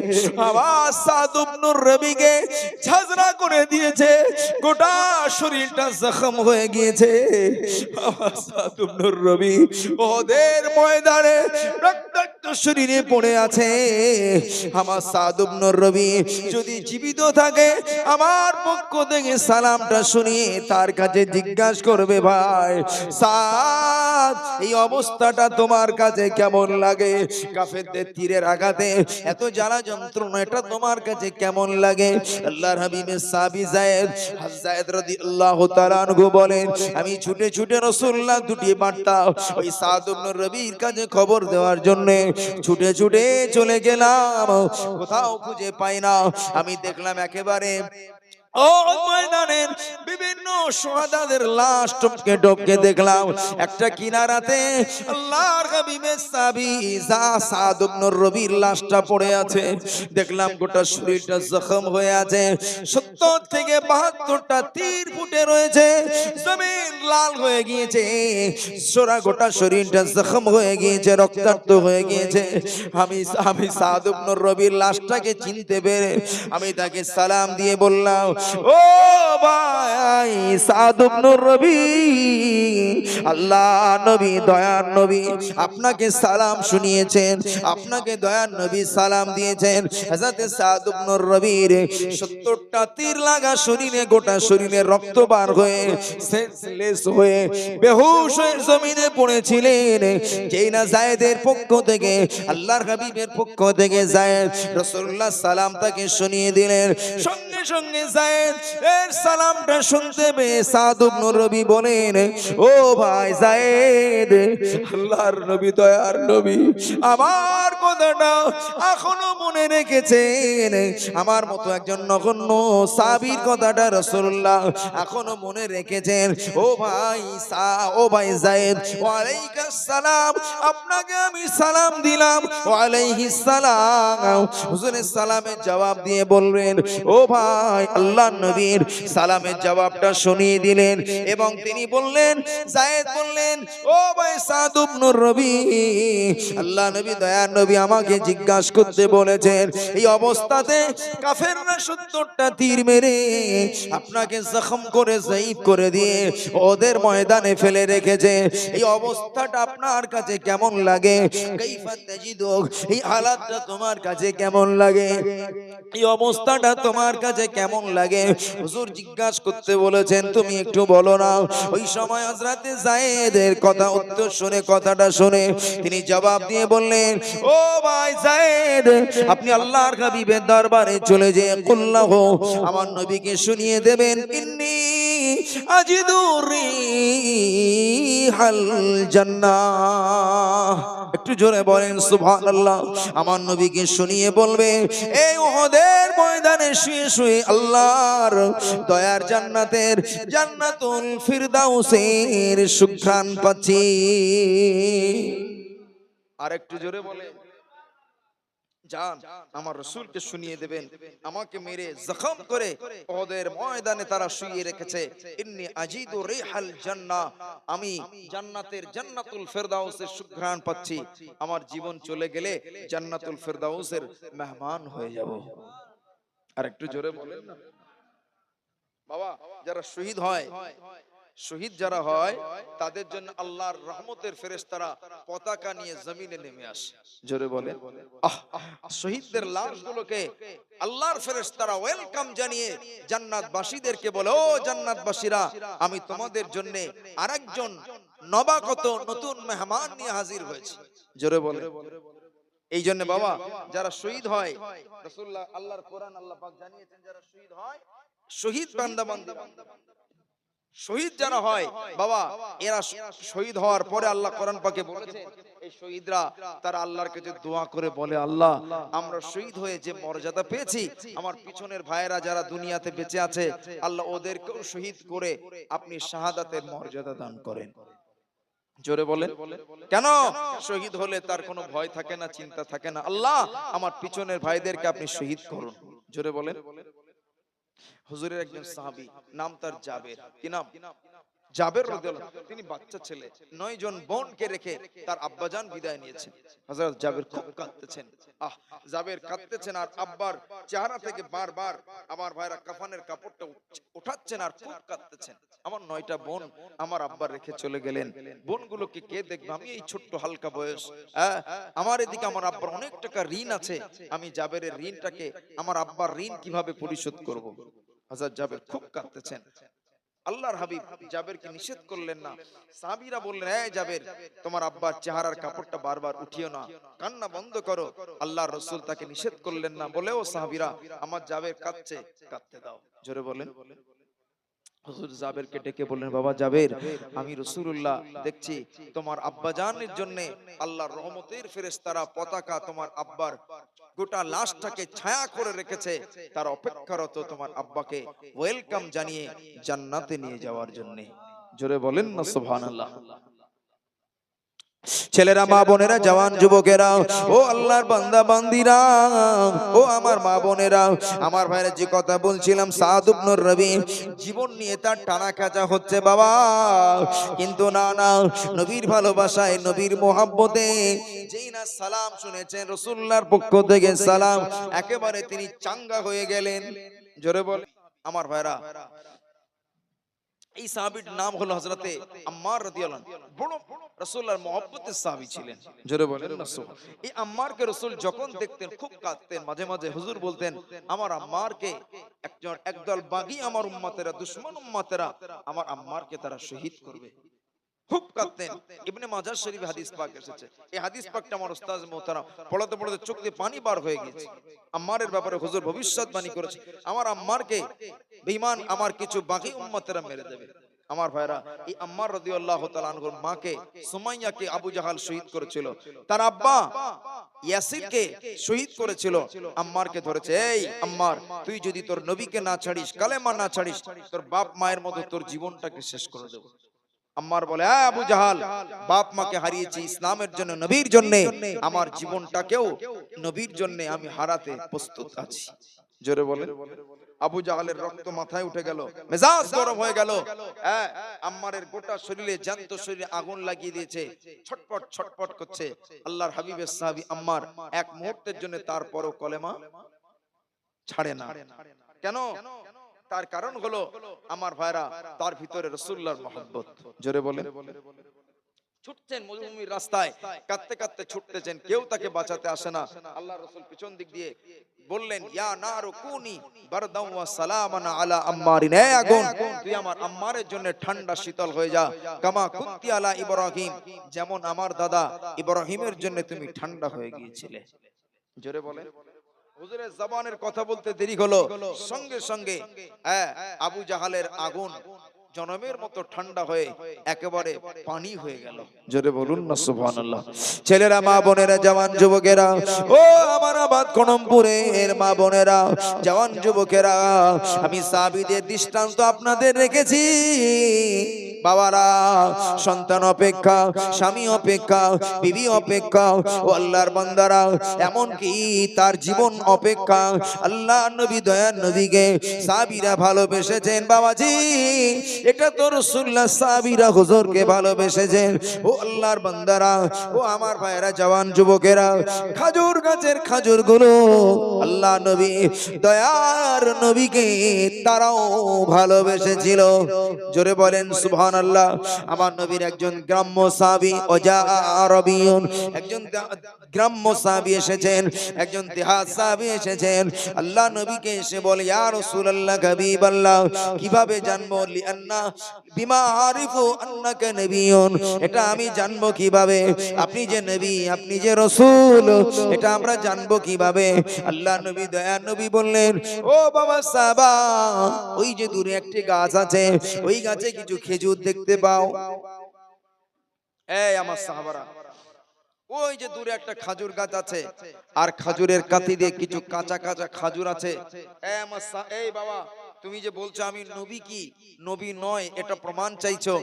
S1: আমার সাদ ইবনে রবিকে ঝাঁঝরা করে দিয়েছে, গোটা শরীরটা জখম হয়ে গিয়েছে। আমার সাদ ইবনে রবি ওদের ময়দানে রক্তাক্ত শরীরে পড়ে আছে। আমার সাদ ইবনে রবি যদি জীবিত থাকে আমার পক্ষ থেকে সালামটা শুনিয়ে তার কাছে জিজ্ঞাসা করবে ভাই সাদ এই অবস্থাটা তোমার কাছে কেমন লাগে, কাফেরদের তীরের আঘাতে এত জ্বালা যন্ত্রণা এটা তোমার কাছে কেমন লাগে। আল্লাহর হাবিবের সাহাবী যায়েদ রাদিয়াল্লাহু তাআলা আনহু বলেন আমি ছুটে ছুটে রাসূলুল্লাহ দুটি বার্তা ওই সাদ ইবনে রবির কাছে খবর দেওয়ার জন্য ছুটে ছুটে চলে গেলাম, কোথাও খুঁজে পাই না। আমি দেখলাম একেবারে ও ময়দানের বিভিন্ন শহীদদের লাশ টপকে টপকে দেখলাম একটা কিনারাতে আল্লাহর হাবিবের সাহাবী সাদ ইবনে রবির লাশটা পড়ে আছে। দেখলাম গোটা শরীরটা জখম হয়ে আছে, 70 থেকে 72টা তীর ফুটে রয়েছে, জমিন লাল হয়ে গিয়েছে, গোটা শরীরটা জখম হয়ে গিয়েছে, রক্তাক্ত হয়ে গিয়েছে। আমি সাদ ইবনে রবির লাশটাকে চিনতে পেরে আমি তাকে সালাম দিয়ে বললাম ও ভাই সাদ ইবনে রবি, আল্লাহ নবী দয়ার নবী আপনাকে সালাম শুনিয়েছেন, আপনাকে দয়ার নবী সালাম দিয়েছেন। হযরত সাদ ইবনে রবির 70টা তীর লাগা শরীরে গোটা শরীরে রক্ত বার হয়ে সেন্সলেস হয়ে বেহুশ হয়ে জমিনে পড়েছিলেন। যেই না যায়েদের পক্ষ থেকে আল্লাহর হাবিবের পক্ষ থেকে যায়েদ রাসূলুল্লাহ সালাম তাকে শুনিয়ে দিলেন, সঙ্গে সঙ্গে যায়েদ এর সালামটা শুনতে পেয়ে সাদ ইবনে রবি বলেন ও ভাই যায়েদ আল্লাহর নবী দয়ার নবী আমার কথাটা এখনো মনে রেখেছেন, আমার মতো একজন নগণ্য সাহাবীর কথাটা রাসূলুল্লাহ এখনো মনে রেখেছেন। ও ভাই যায়েদ ওয়া আলাইকাস সালাম, আপনাকে আমি সালাম দিলাম। ওয়া আলাইহিস সালাম, হুজুরের সালামের জবাব দিয়ে বললেন ও ভাই আল্লাহর নবীর সালামের জবাবটা শুনিয়ে দিলেন এবং তিনি বললেন যায়েদ বললেন ও ভাই সাদ ইবনে রবি আল্লাহ নবী দয়ার নবী আমাকে জিজ্ঞাসা করতে বলেছেন এই অবস্থাতে কাফেররা 70টা তীর মেরে আপনাকে জখম করে যায়েদ করে দিয়ে ওদের ময়দানে ফেলে রেখেছে, এই অবস্থাটা আপনার কাছে কেমন লাগে, কাইফা তাজিদু এই হালাতটা তোমার কাছে কেমন লাগে, এই অবস্থাটা তোমার কাছে কেমন লাগে। হুজুর জিজ্ঞাসা করতে বলেছেন তুমি একটু বলো না। ওই সময় হযরত যায়েদের কথা উত্তর শুনে কথাটা শুনে তিনি জবাব দিয়ে বললেন ও ভাই যায়েদ আপনি আল্লাহর হাবিবের দরবারে চলে যেয়ে কুল্লাহু আমার নবীকে শুনিয়ে দেবেন ইন্নী আজিদু রিহাল জান্নাহ, একটু জোরে বলেন সুবহানাল্লাহ। আমার নবীকে শুনিয়ে বলবে এই উহুদের ময়দানে শুয়ে শুয়ে আল্লাহর দয়ার জান্নাতের জান্নাতুল ফিরদাউসের সুঘ্রাণ পাচ্ছি। আর একটু জোরে বলেন যান আমার রাসূলকে শুনিয়ে দেবেন, আমাকে মেরে জখম করে ওদের ময়দানে তারা শুইয়ে রেখেছে। ইন্নী আজিদু রিহাল জান্নাহ, আমি জান্নাতের জান্নাতুল ফেরদাউসের সুঘ্রাণ পাচ্ছি। আমার জীবন চলে গেলে জান্নাতুল ফেরদাউসের মেহমান হয়ে যাব। আর একটু জোরে বলেন না বাবা। যারা শহীদ হয়, শহীদ যারা হয় তাদের জন্য আল্লাহর রহমতের ফেরেশতারা পতাকা নিয়ে জমিনে নেমে আসে। জোরে বলে শহীদদের লাশগুলোকে আল্লাহর ফেরেশতারা ওয়েলকাম জানিয়ে জান্নাতবাসীদেরকে বলে, ও জান্নাতবাসীরা, আমি তোমাদের জন্য আরেকজন নবাগত নতুন মেহমান নিয়ে হাজির হয়েছি। জোরে বলে। এই জন্য বাবা যারা শহীদ হয়, রাসূলুল্লাহ আল্লাহর কোরআন আল্লাহ পাক জানিয়েছেন, যারা শহীদ হয়, শহীদ বান্দা বান্দা শহীদ যারা হয় বাবা, এরা শহীদ হওয়ার পরে আল্লাহ কোরআন পাকে বলেছে, এই শহীদরা তারা আল্লাহর কাছে দোয়া করে বলে, আল্লাহ আমরা শহীদ হয়ে যে মর্যাদা পেয়েছি, আমার পিছনের ভাইয়েরা যারা দুনিয়াতে বেঁচে আছে, আল্লাহ ওদেরকেও শহীদ করে আপনি শাহাদাতের মর্যাদা দান করেন। জোরে বলেন। কেন? শহীদ হলে তার কোনো ভয় থাকে না, চিন্তা থাকে না, আল্লাহ আমার পিছনের ভাইদেরকে আপনি শহীদ করুন। জোরে বলেন। হুজুরের একজন সাহাবী, নাম তার জাবের। কি নাম? জাবের রাদিয়াল্লাহু আনহু। তিনি বাচ্চা ছেলে, 9 জন বোনকে রেখে তার আব্বাজান বিদায় নিয়েছেন। হযরত জাবের খুব কাঁদতেছেন। জাবের কাঁদতেছেন আর আব্বার চেহারা থেকে বারবার আমার ভাইরা কাফনের কাপড়টা উঠাচ্ছেন আর খুব কাঁদতেছেন। আমার 9টা বোন আমার আব্বার রেখে চলে গেলেন, বোনগুলোকে কে দেখবে? আমি এই ছোট্ট হালকা বয়স, আমার এদিকে আমার আব্বার অনেক টাকা ঋণ আছে, আমি জাবেরের ঋণটাকে, আমার আব্বার ঋণ কিভাবে পরিশোধ করব? হযরত জাবের খুব কাঁদতেছেন। আল্লাহর হাবিব জাবেরকে নিষেধ করলেন না। সাহাবীরা বললেন, এই জাবের, তোমার আব্বার চেহারার কাপড়টা বারবার উঠিও না, কান্না বন্ধ করো। আল্লাহর রাসূল তাকে নিষেধ করলেন না, বলেও সাহাবীরা, আমার জাবের কাঁদছে, কাঁদতে দাও। জোরে বলেন। হুজুর জাবেরকে ডেকে বললেন, বাবা জাবের, আমি রাসূলুল্লাহ দেখছি তোমার আব্বাজানের জন্য আল্লাহর রহমতের ফেরেশতারা পতাকা তোমার আব্বার গোটা লাশটাকে ছায়া করে রেখেছে, তার অপেক্ষারত তোমার আব্বাকে ওয়েলকাম জানিয়ে জান্নাতে নিয়ে যাওয়ার জন্য। জোরে বলেন না সুবহানাল্লাহ। ছেলেরা, মা বোনেরা, জওয়ান যুবকেরা, ও আল্লাহর বান্দা বান্দিরা, ও আমার মা বোনেরা, আমার ভাইরা, যে কথা বলছিলাম সাদ ইবনে রবি জীবন নিয়ে তার টানা কাজা হচ্ছে বাবা, কিন্তু না না, নবীর ভালোবাসায়, নবীর মোহাব্বতে যেই না সালাম শুনেছেন রাসূলুল্লাহর পক্ষ থেকে সালাম, একেবারে তিনি চাঙ্গা হয়ে গেলেন। জোরে বলে আমার ভাইরা। এই সাহাবীর নাম হলো হযরতে আম্মার রাদিয়াল্লাহু আনহু, বড় রাসূলুল্লাহর মহব্বতের সাহাবী ছিলেন। জোরে বলেন না সুবহানাল্লাহ। এই আম্মারকে রাসূল যখন দেখতেন খুব কাঁদতেন, মাঝে মাঝে হুজুর বলতেন, আমার আম্মারকে একদল বাগী আমার উম্মতেরা, দুশমন উম্মতেরা আমার আম্মারকে তারা শহীদ করবে। খুব কাঁদতেন। ইবনে মাজাহ শরীফে হাদিস পাক এসেছে। এই হাদিস পাকটা আমার উস্তাদ মুহতারাম পড়াতে পড়াতে চোখ দিয়ে পানি বার হয়ে গেছে। আম্মারের ব্যাপারে হুজুর ভবিষ্যৎবাণী করেছে, আমার আম্মারকে বেঈমান আমার কিছু বাকি উম্মতেরা মেরে দেবে। আমার ভাইরা, এই আম্মার রাদিয়াল্লাহু তাআলা আনহুর মাকে সুমাইয়াকে আবু জাহাল শহীদ করেছিল, তার আব্বা ইয়াসিরকে শহীদ করেছিল। আম্মারকে ধরেছে, এই আম্মার, তুই যদি তোর নবীকে না ছাড়িস, কালেমা না ছাড়িস, তোর বাপ মায়ের মতো তোর জীবনটাকে শেষ করে দেব। আম্মার বলে, আবু জাহাল, বাপ মাকে হারিয়েছি ইসলামের জন্য, নবীর জন্য, আমার জীবনটাকেও নবীর জন্য আমি হারাতে প্রস্তুত আছি। জোরে বলেন। আবু জাহালের রক্ত মাথায় উঠে গেল, মেজাজ গরম হয়ে গেল। আম্মারের গোটা শরীরে, জ্যান্ত শরীরে আগুন লাগিয়ে দিয়েছে, ছটপট ছটপট করছে। আল্লাহর হাবিবের সাহাবী আম্মার এক মুহূর্তের জন্য তারপরও কলেমা ছাড়ে না। কেন? তার কারণ হলো আমার ভাইরা, তার ভিতরে রাসূলুল্লাহর মহব্বত। জোরে বলেন। ছুটছেন মরুভূমির রাস্তায়, কাঁদতে কাঁদতে ছুটতেছেন, কেউ তাকে বাঁচাতে আসে না। আল্লাহর রাসূল পিছন দিক দিয়ে বললেন, ইয়া নারু কুনি বারদাও ওয়া সালামান আলা আম্মারিন, হে আগুন, তুই আমার আম্মারের জন্য ঠান্ডা শীতল হয়ে যা, কামা কুনতি আলা ইব্রাহিম, যেমন আমার দাদা ইব্রাহিমের জন্য তুমি ঠান্ডা হয়ে গিয়েছিলে। জোরে বলেন। হুজুরের জবানের কথা বলতে দেরি হলো, সঙ্গে সঙ্গে আবু জাহালের আগুন জনমের মতো ঠান্ডা হয়ে একেবারে পানি হয়ে গেল। জোরে বলুন না সুবহানাল্লাহ। ছেলেরা, মা বোনেরা, জওয়ান যুবকেরা, ও আমার আবাদ কনমপুরের মা বোনেরা, জওয়ান যুবকেরা, আমি সাহাবীদের দৃষ্টান্ত আপনাদের রেখেছি। বাবারা সন্তান অপেক্ষা, স্বামী অপেক্ষা, বিবি অপেক্ষা, ও আল্লাহর বান্দারা এমন কি তার জীবন অপেক্ষা। আল্লাহ নবী দয়ার নবীকে সাহাবীরা ভালোবেসেছেন বাবাজি। এটা তো রাসূলুল্লাহ সাহাবীরা হুজুরকে ভালোবেসেছেন। ও আল্লাহর বান্দারা, ও আমার ভাইয়েরা, জওয়ান যুবকেরা, খাজুর গাছের খাজুরগুলো আল্লাহ নবী দয়ার নবীকে তারাও ভালোবেসেছিল। জোরে বলেন সুবহানাল্লাহ। আমার নবীর একজন গ্রাম্য সাহাবী ওজা আরবিয়ুন, একজন গ্রাম্য সাহাবী এসেছেন, একজন দেহাত সাহাবী এসেছেন। আল্লাহ নবীকে এসে বলে, ইয়া রাসূলুল্লাহ হাবিবাল্লাহ, কিভাবে জানবো লিআন্না বিমা আরিফু আন্নাকা নবিয়ুন, এটা আমি জানবো কিভাবে আপনি যে নবী, আপনি যে রাসূল, এটা আমরা জানবো কিভাবে? আল্লাহ নবী দয়ার নবী বললেন, ও বাবা সাহাবা, ওই যে দূরে একটি গাছ আছে, ওই গাছে কিছু খেজুর দেখতে পাও? এই আমার সাহাবারা, ওই যে দূরে একটা খাজুর গাছ আছে, আর খাজুরের কাতি দিয়ে কিছু কাঁচা কাঁচা খাজুর আছে। এই বাবা, তুমি যে বলছো আমি নবী, কি নবী নয় এটা প্রমাণ চাইছো?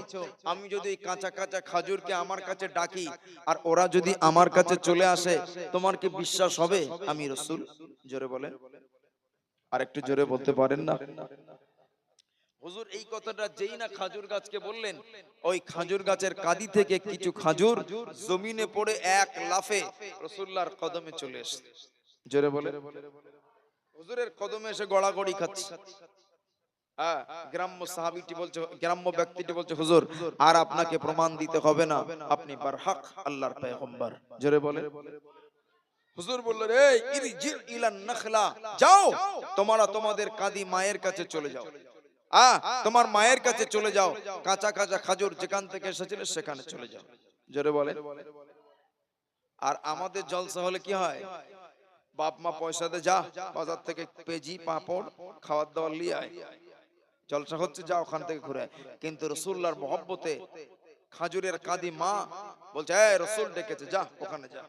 S1: আমি যদি কাঁচা কাঁচা খাজুরকে আমার কাছে ডাকি আর ওরা যদি আমার কাছে চলে আসে, তোমার কি বিশ্বাস হবে আমি রাসূল? জোরে বলেন, আর একটু জোরে বলতে পারেন না? হুজুর এই কথাটা যেই না খাজুর গাছকে বললেন, ওই খাজুর গাছের কাদি থেকে কিছু খাজুর জমিনে পড়ে এক লাফে রাসূলুল্লাহর কদমে চলে এসেছে। জোরে বলে, হুজুরের কদমে এসে গড়াগড়ি খাচ্ছে। গ্রাম্য সাহাবীটি বলছে, গ্রাম্য ব্যক্তিটি বলছে, হুজুর আর আপনাকে প্রমাণ দিতে হবে না, আপনি বারহাক আল্লাহর পয়গম্বর। জোরে বলে। হুজুর বললেন, এই ইরজি ইলান নাখলা, যাও তোমরা তোমাদের কাদি মায়ের কাছে চলে যাও। তোমার মায়ের কাছে চলে যাও, কাঁচা কাঁচা খাজুর যেখান থেকে এসেছিল সেখানে চলে যাও। জোরে বলে। আর আমাদের জলসা হলে কি হয়? বাপ মা পয়সা দে, যা বাজার থেকে পেজি পাঁপড় খাওয়ার দাওয়ার নিয়ে আয়, জলসা হচ্ছে, যা ওখান থেকে ঘুরে আয়। কিন্তু রাসূলুল্লাহর মহব্বতে খাজুরের কাদি মা বলছে, এই রাসূল ডেকেছে, যা ওখানে যা,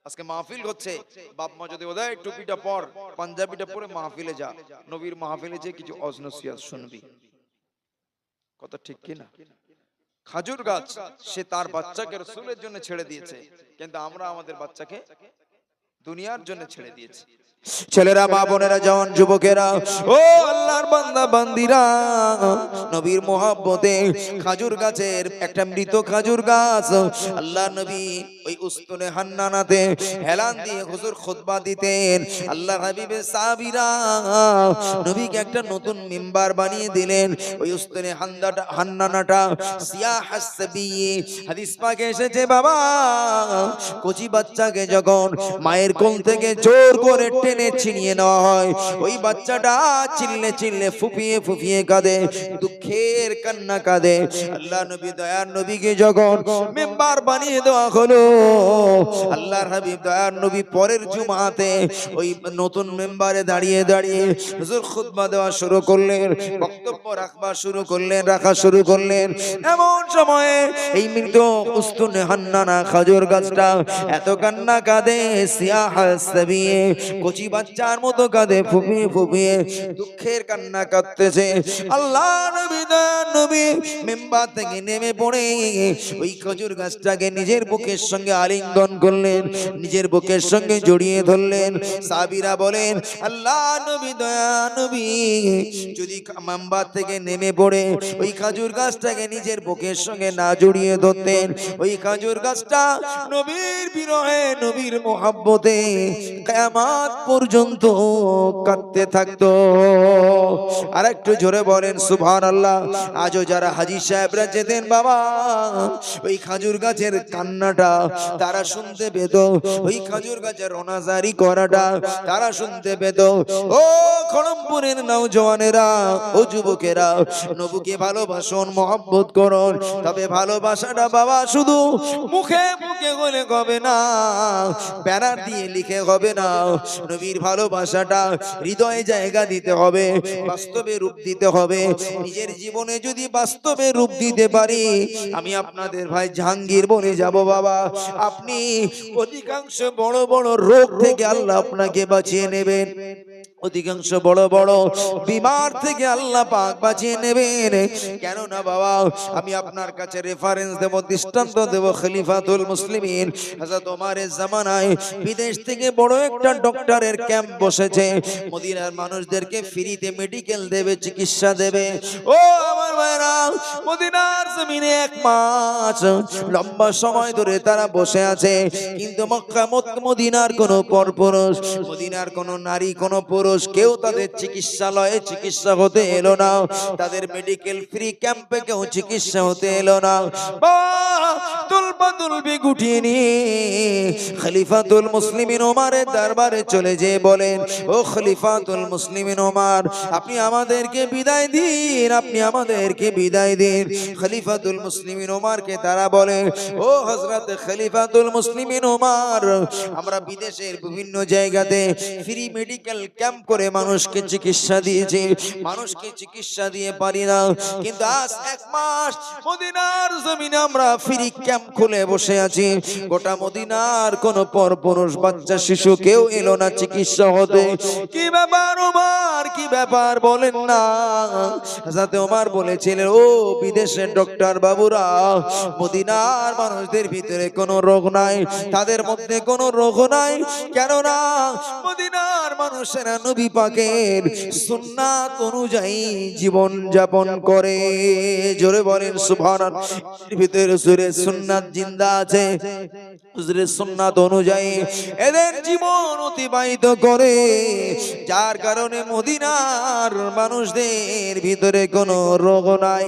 S1: আজকে মাহফিল হচ্ছে। বাপ মা যদি ওদের টুপিটা পর, পাঞ্জাবিটা পরে মাহফিলে যা, নবীর মাহফিলে যে কিছু ওয়াজ নসিহত শুনবি। কথা ঠিক কি না? খাজুর গাছ সে তার বাচ্চাকে রাসূলের জন্য ছেড়ে দিয়েছে, কিন্তু আমরা আমাদের বাচ্চাকে দুনিয়ার জন্য ছেড়ে দিয়েছি। ছেলেরা, মা বোনেরা, জওয়ান যুবকেরা, ও আল্লাহর বান্দা বান্দিরা, নবীর মহব্বতে খাজুর গাছের একটা মৃত খাজুর গাছ, আল্লাহ নবী ওই উস্তুনে হান্নানাতে হেলান দিয়ে হুজুর খুতবা দিতেন। আল্লাহ হাবিবের সাহাবীরা নবীকে একটা নতুন মিম্বার বানিয়ে দিলেন। ওই উস্তুনে হান্নানাটা সিয়াহাস সাবি, হাদিস পাকে এসেছে বাবা, কচি বাচ্চাকে যখন মায়ের কোল থেকে জোর করে টেনে ছিনিয়ে নেওয়া হয়, ওই বাচ্চাটা চিল্লে চিল্লে ফুপিয়ে ফুপিয়ে কাঁদে, দুঃখের কান্না কাঁদে। আল্লাহ নবী দয়ার নবীকে যখন মেম্বার বানিয়ে দেওয়া হলো, আল্লাহর হাবিব দয়ার নবী পরের জুমাতে ওই নতুন মেম্বারে দাঁড়িয়ে দাঁড়িয়ে হুজুর খুতবা দেওয়া শুরু করলেন, বক্তব্য রাখা শুরু করলেন। এমন সময়ে এই মৃত উস্তুনে হান্নানা খাজুর গাছটা এত কান্না কাঁদে, সিয়াহাস সাবি, কচি বাচ্চার মতো কাঁদে, ফুপিয়ে ফুপিয়ে দুঃখের কান্না কাঁদতেছে। আল্লাহ নবী দয়ার নবী মিম্বার থেকে নেমে পড়ে ওই খেজুর গাছটাকে নিজের বুকের সঙ্গে আলিঙ্গন করলেন, নিজের বুকের সঙ্গে জড়িয়ে ধরলেন। সাহাবীরা বলেন, আল্লাহ নবী দয়ার নবী যদি মিম্বার থেকে নেমে পড়ে ওই খেজুর গাছটাকে নিজের বুকের সঙ্গে না জড়িয়ে ধরতেন, ওই খেজুর গাছটা নবীর বিরহে, নবীর মহব্বতে কিয়ামত পর্যন্ত কাঁদতে থাকতো। আর একটু জোরে বলেন সুবহানাল্লাহ। আজও যারা হাজী সাহেবরা যেতেন বাবা, ওই খাজুর গাছের কান্নাটা তারা শুনতে পেত, ওই খাজুর গাছের রোনাজারি করাটা তারা শুনতে পেত। ও খড়মপুরের নওজওয়ানেরা, ও যুবকেরা, নবীকে ভালোবাসুন, মহব্বত করুন, তবে ভালোবাসাটা বাবা শুধু মুখে মুখে বলে হবে না, ব্যানার দিয়ে লিখে হবে না। নবীর ভালোবাসাটা হৃদয়ে জায়গা দিতে হবে, বাস্তবে রূপ দিতে হবে। নিজের জীবনে যদি বাস্তবে রূপ দিতে পারি, আমি আপনাদের ভাই জাহাঙ্গীর বনে যাব বাবা, আপনি অধিকাংশ বড় বড় রোগ থেকে আল্লাহ আপনাকে বাঁচিয়ে নেবেন। অধিকাংশ বড় বড় বিমার থেকে আল্লাহ পাক বাঁচিয়ে নেবেন। কেন না বাবা, আমি আপনার কাছে রেফারেন্স দেব, দৃষ্টান্ত দেব। খলিফাতুল মুসলিমিন হযরত ওমরের জামানায় বিদেশ থেকে বড় একটা ডক্টরের ক্যাম্প বসেছে। মদিনার মানুষদেরকে ফ্রিতে মেডিকেল দেবে, চিকিৎসা দেবে। ও আমার ভাইরা, মদিনার জমিনে 1 মাস লম্বা সময় ধরে তারা বসে আছে, কিন্তু মক্কা মদিনার কোনো পরপুরুষ, মদিনার কোনো নারী, কোনো পুরুষ কেউ তাদের চিকিৎসালয়ে চিকিৎসা হতে এলো না। তাদের মেডিকেল ফ্রি ক্যাম্পে কেউ চিকিৎসা হতে এলো না। তুলবি গুটিয়ে নিয়ে খলিফাতুল মুসলিমিন ওমরের দরবারে চলে যেয়ে বলেন, ও খলিফাতুল মুসলিমিন ওমর, আপনি আমাদেরকে বিদায় দিন, আপনি আমাদেরকে বিদায় দিন। খলিফাতুল মুসলিমিন ওমরকে তারা বলে, ও হযরত খলিফাতুল মুসলিমিন ওমর, আমরা বিদেশের বিভিন্ন জায়গাতে ফ্রি মেডিকেল ক্যাম্প করে মানুষকে চিকিৎসা দিয়েছি, মানুষকে চিকিৎসা দিয়ে পারি না, কিন্তু আজ 1 মাস মদিনার জমিনে আমরা ফ্রি ক্যাম্প খুলে বসে আছি। গোটা মদিনার কোন পরপুরুষ, বাচ্চা, শিশু কেউ এলো না চিকিৎসা হতে। কি ব্যাপার ওমর, কি ব্যাপার বলেন না? হযরত ওমর বলেছিলেন, ও বিদেশের ডক্টর বাবুরা, মদিনার মানুষদের ভিতরে কোনো রোগ নাই, তাদের মধ্যে কোনো রোগ নাই, কেননা মদিনার মানুষেরা নবী পাকের সুন্নাত অনুযায়ী জীবন যাপন করে। জোরে বলেন সুবহানাল্লাহ। এর ভিতরে সূরা সুন্নাত জিন্দা আছে, হুজুরের সুন্নাত অনুযায়ী এদের জীবন অতিবাহিত করে, যার কারণে মদিনার মানুষদের ভিতরে কোনো রোগ নাই।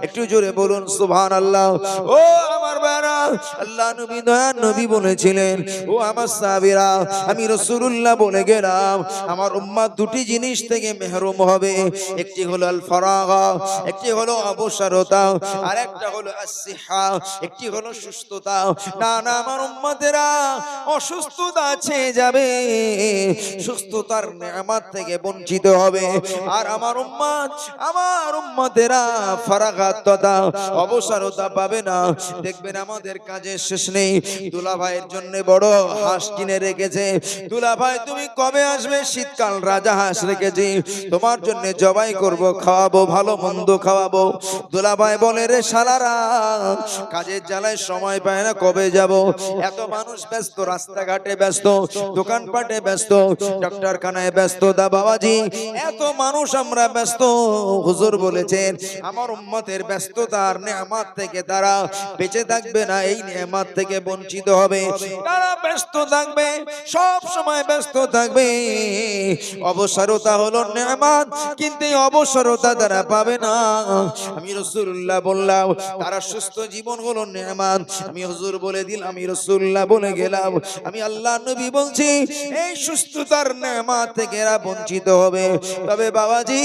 S1: একটু জোরে বলুন সুবহানাল্লাহ। ও আমার ভাইরা, আল্লাহ নবী, দয়ার নবী বলেছিলেন, ও আমার সাহাবীরা, আমি রাসূলুল্লাহ বলে গেলাম, আমার উম্মত দুটি জিনিস থেকে মেহরুম হবে। একটি হলো আল ফারাগা, একটি হলো অবসরতা, আর একটা হলো আসিহা, একটি হলো সুস্থতা। না না, আমার উম্মতেরা অসুস্থতা আছে যাবে, সুস্থতার নেয়ামত থেকে বঞ্চিত হবে। আর আমার উম্মতেরা ফারাগাত তথা অবসরতা পাবে না। দেখবেন আমাদের কাজের শেষ নেই। দুলাভাইয়ের জন্য বড় হাঁস কিনে রেখেছে, দুলাভাই তুমি কবে আসবে? শীতকাল রাজা হাঁস রেখেছি, তোমার জন্য জবাই করব, খাওয়াবো, ভালো মন্দ খাওয়াবো। দুলাভাই বলে, রে শালারা, কাজের জ্বালায় সময় পায় না, কবে যাব? এত মানুষ ব্যস্ত, রাস্তাঘাটে ব্যস্ত, দোকানপাটে ব্যস্ত, ডাক্তারখানায় ব্যস্ত। দা বাবাজি, এত মানুষ আমরা ব্যস্ত। হুজুর বলেছেন, আমার উম্মতের ব্যস্ততার নেয়ামত থেকে তারা বেঁচে থাকবে না, এই নেয়ামত থেকে বঞ্চিত হবে। তারা ব্যস্ত থাকবে, সব সময় ব্যস্ত থাকবে। অবসরতা হলো নেয়ামত, কিন্তু এই অবসরতা তারা পাবে না। আমি রাসূলুল্লাহ বললাম, তারা সুস্থ জীবন হলো নেয়ামত। আমি হুজুর বলে দিলাম, আমি রাসূলুল্লাহ বলে গেলাম, আমি আল্লাহ নবী বলছি, এই সুস্থতার নেয়ামত থেকে এরা বঞ্চিত হবে। তবে বাবাজি,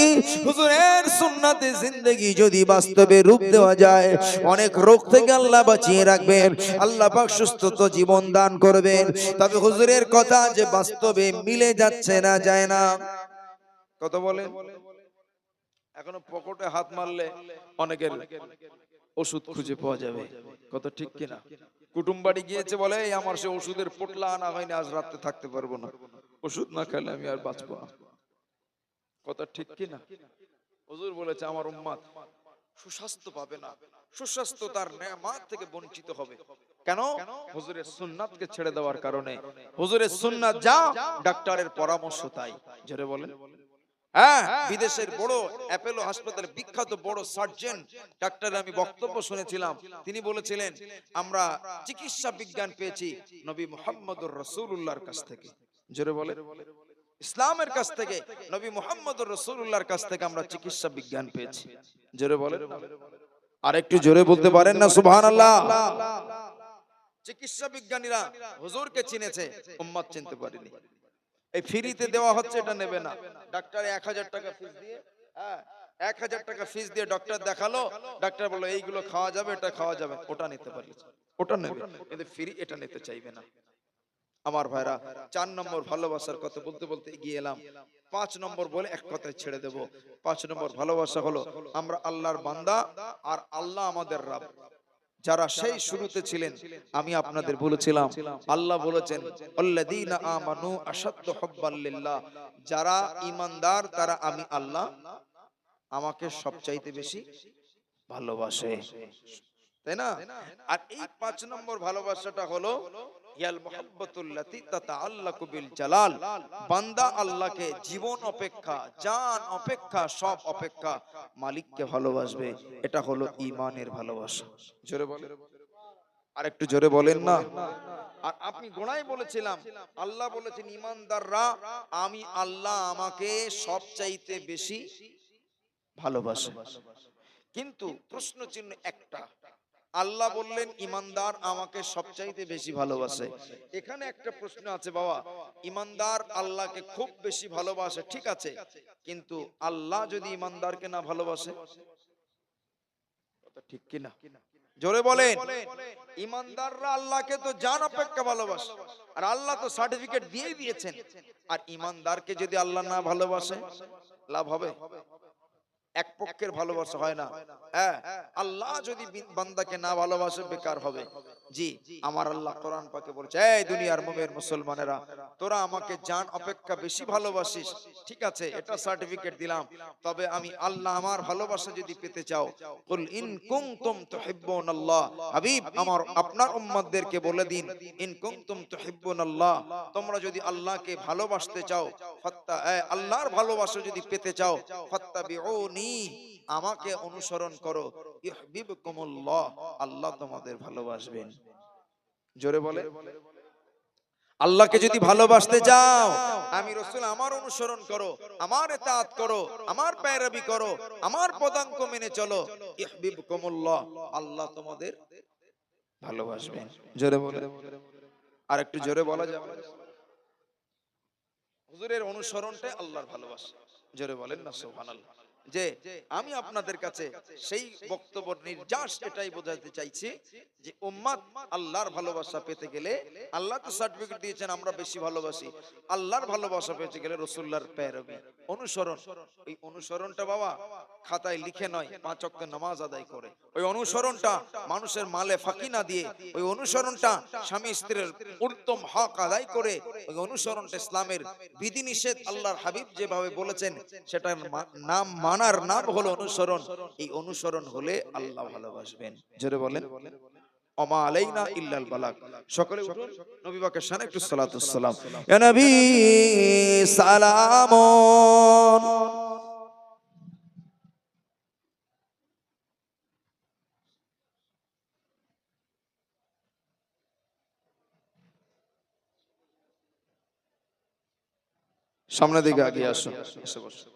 S1: হুজুরের সুন্নাতে জিন্দেগি যদি বাস্তবে রূপ দেওয়া যায়, অনেক রোগ থেকে আল্লাহ বাঁচিয়ে রাখবেন, আল্লাহ পাক সুস্থতা জীবন দান করবেন। তবে হুজুরের কথা যে বাস্তবে মিলে যাচ্ছে না, যায় না। কত বলে, এখনো পকেটে হাত মারলে অনেকের ওষুধ খুঁজে পাওয়া যাবে। কত ঠিক কিনা? কুটুম বাড়ি গিয়েছে, বলে এই আমার সে ওষুধের পোটলা আনা হয়নি, আজ রাতে থাকতে পারবো না, ওষুধ না খেলে আমি আর বাঁচবো না। কত ঠিক কিনা? হুজুর বলেছে, আমার উম্মত সুস্বাস্থ্য পাবে না, সুস্বাস্থ্য তার নেয়ামত থেকে বঞ্চিত হবে। কেন? হুজুরের সুন্নাতকে ছেড়ে দেওয়ার কারণে। হুজুরের সুন্নাত যা, ডাক্তারের পরামর্শ তাই। জোরে বলেন। হ্যাঁ, বিদেশের বড় অ্যাপোলো হাসপাতালে বিখ্যাত বড় সার্জন ডাক্তার আমি বক্তব্য শুনেছিলাম, তিনি বলেছিলেন, আমরা চিকিৎসা বিজ্ঞান পেয়েছি নবী মুহাম্মদুর রাসূলুল্লাহর কাছ থেকে। জোরে বলেন। ইসলামের কাছ থেকে, নবী মুহাম্মদুর রাসূলুল্লাহর কাছ থেকে আমরা চিকিৎসা বিজ্ঞান পেয়েছি। জোরে বলেন। আর একটু জোরে বলতে পারেন না সুবহানাল্লাহ? চিকিৎসা বিজ্ঞানীরা হুজুরকে চিনেছে, উম্মত চিনতে পারেনি। এই ফ্রিতে দেওয়া হচ্ছে, এটা নেবে না। ডাক্তার 1000 টাকা ফিস দিয়ে, 1000 টাকা ফিস দিয়ে ডক্টর দেখালো, ডাক্তার বলল এইগুলো খাওয়া যাবে, এটা খাওয়া যাবে, ওটা নিতে পারি, ওটা নেবে, কিন্তু ফ্রি এটা নিতে চাইবে না। আমার ভাইরা, 4 নম্বর ভালোবাসার কথা বলতে বলতে এগিয়ে এলাম। 5 নম্বর বলে এক কথায় ছেড়ে দেব। 5 নম্বর ভালোবাসা হলো, আমরা আল্লাহর বান্দা আর আল্লাহ আমাদের রব। যারা সেই শুরুতে ছিলেন, আমি আপনাদের বলেছিলাম আল্লাহ বলেছেন আল্লাযীনা আমানু আশাদ্দু হুব্বাল লিল্লাহ, যারা ঈমানদার তারা আমি আল্লাহ আমাকে সবচাইতে বেশি ভালোবাসে, তাই না? আর এই 5 নম্বর ভালোবাসাটা হলো ইয়াল মুহাব্বাতুল্লাতী তাতাআল্লাকু বিল জালাল, বান্দা আল্লাহকে জীবন অপেক্ষা, জান অপেক্ষা, সব অপেক্ষা মালিককে ভালোবাসবে। এটা হলো ঈমানের ভালোবাসা। জোরে বলেন, আর একটু জোরে বলেন না। আর আপনি গোড়ায় বলেছিলাম আল্লাহ বলেছেন ঈমানদাররা আমি আল্লাহ আমাকে সবচাইতে বেশি ভালোবাসে। কিন্তু প্রশ্ন চিহ্ন একটা, আল্লাহ বললেন ঈমানদার আমাকে সবচাইতে বেশি ভালোবাসে। এখানে একটা প্রশ্ন আছে বাবা, ঈমানদার আল্লাহকে খুব বেশি ভালোবাসে, ঠিক আছে, কিন্তু আল্লাহ যদি ঈমানদারকে না ভালোবাসে, কথা ঠিক কি না? জোরে বলেন। ঈমানদাররা আল্লাহকে তো জান অপেক্ষা ভালোবাসে, আর আল্লাহ তো সার্টিফিকেট দিয়েই দিয়েছেন। আর ঈমানদারকে যদি আল্লাহ না ভালোবাসে, লাভ হবে? এক পক্ষের ভালোবাসা হয় না। হ্যাঁ, আল্লাহ যদি বান্দাকে না ভালোবাসে বেকার হবে। জি, আমার আল্লাহ কোরআন পাকে বলছে, এই দুনিয়ার মুমিন মুসলমানেরা, তোরা আমাকে জান অপেক্ষা বেশি ভালোবাসিস, ঠিক আছে, এটা সার্টিফিকেট দিলাম, তবে আমি আল্লাহ আমার ভালোবাসা যদি পেতে চাও, কুল ইন কুনতুম তুহিব্বুনাল্লাহ, হাবিব আমার আপনার উম্মতদেরকে বলে দিন, ইন কুনতুম তুহিব্বুনাল্লাহ, তোমরা যদি আল্লাহকে ভালোবাসতে চাও, আল্লাহর ভালোবাসা যদি পেতে চাও, ফাত্তাবিউনি, আমাকে অনুসরণ করো, ইউহিব্বুকুমুল্লাহ, আল্লাহ তোমাদের ভালোবাসবেন। জোরে বলে। আল্লাহকে যদি ভালোবাসতে চাও, আমি রাসূল আমার অনুসরণ করো, আমার ইতাআত করো, আমার পেয়ারাবি করো, আমার পদাঙ্ক মেনে চলো, ইউহিব্বুকুমুল্লাহ, আল্লাহ তোমাদের ভালোবাসবেন। জোরে বলে। আর একটু জোরে বলা যাবে? হুজুরের অনুসরণটাই আল্লাহর ভালোবাসা। জোরে বলেন না সুবহানাল্লাহ। যে আমি আপনাদের কাছে সেই বক্তব্য নির্যাস এটাই বোঝাতে চাইছি যে উম্মাত আল্লাহর ভালোবাসা পেতে গেলে, আল্লাহ তো সার্টিফিকেট দিয়েছেন আমরা বেশি ভালোবাসি, আল্লাহর ভালোবাসা পেতে গেলে রাসূলুল্লাহর পেয়ারবি, অনুসরণ। ওই অনুসরণটা বাবা খাতায় লিখে নয়, 5 ওয়াক্ত নামাজ আদায় করে। ওই অনুসরণটা মানুষের মালে ফাঁকি না দিয়ে, ওই অনুসরণটা স্বামী স্ত্রীর উত্তম হক আদায় করে, ওই অনুসরণটা ইসলামের বিধিনিষেধ আল্লাহর হাবিব যেভাবে বলেছেন সেটার নাম মানার নাম হলো অনুসরণ। এই অনুসরণ হলে আল্লাহ ভালোবাসবেন। জোরে বলেন। ওমা আলাইনা ইল্লাল বালাগ। সকলে উঠুন, নবী পাকের শানে একটু সালাতুস সালাম। ইয়া নবী সালামুন। সামনের দিকে আগিয়ে আসুন, এসে বসুন।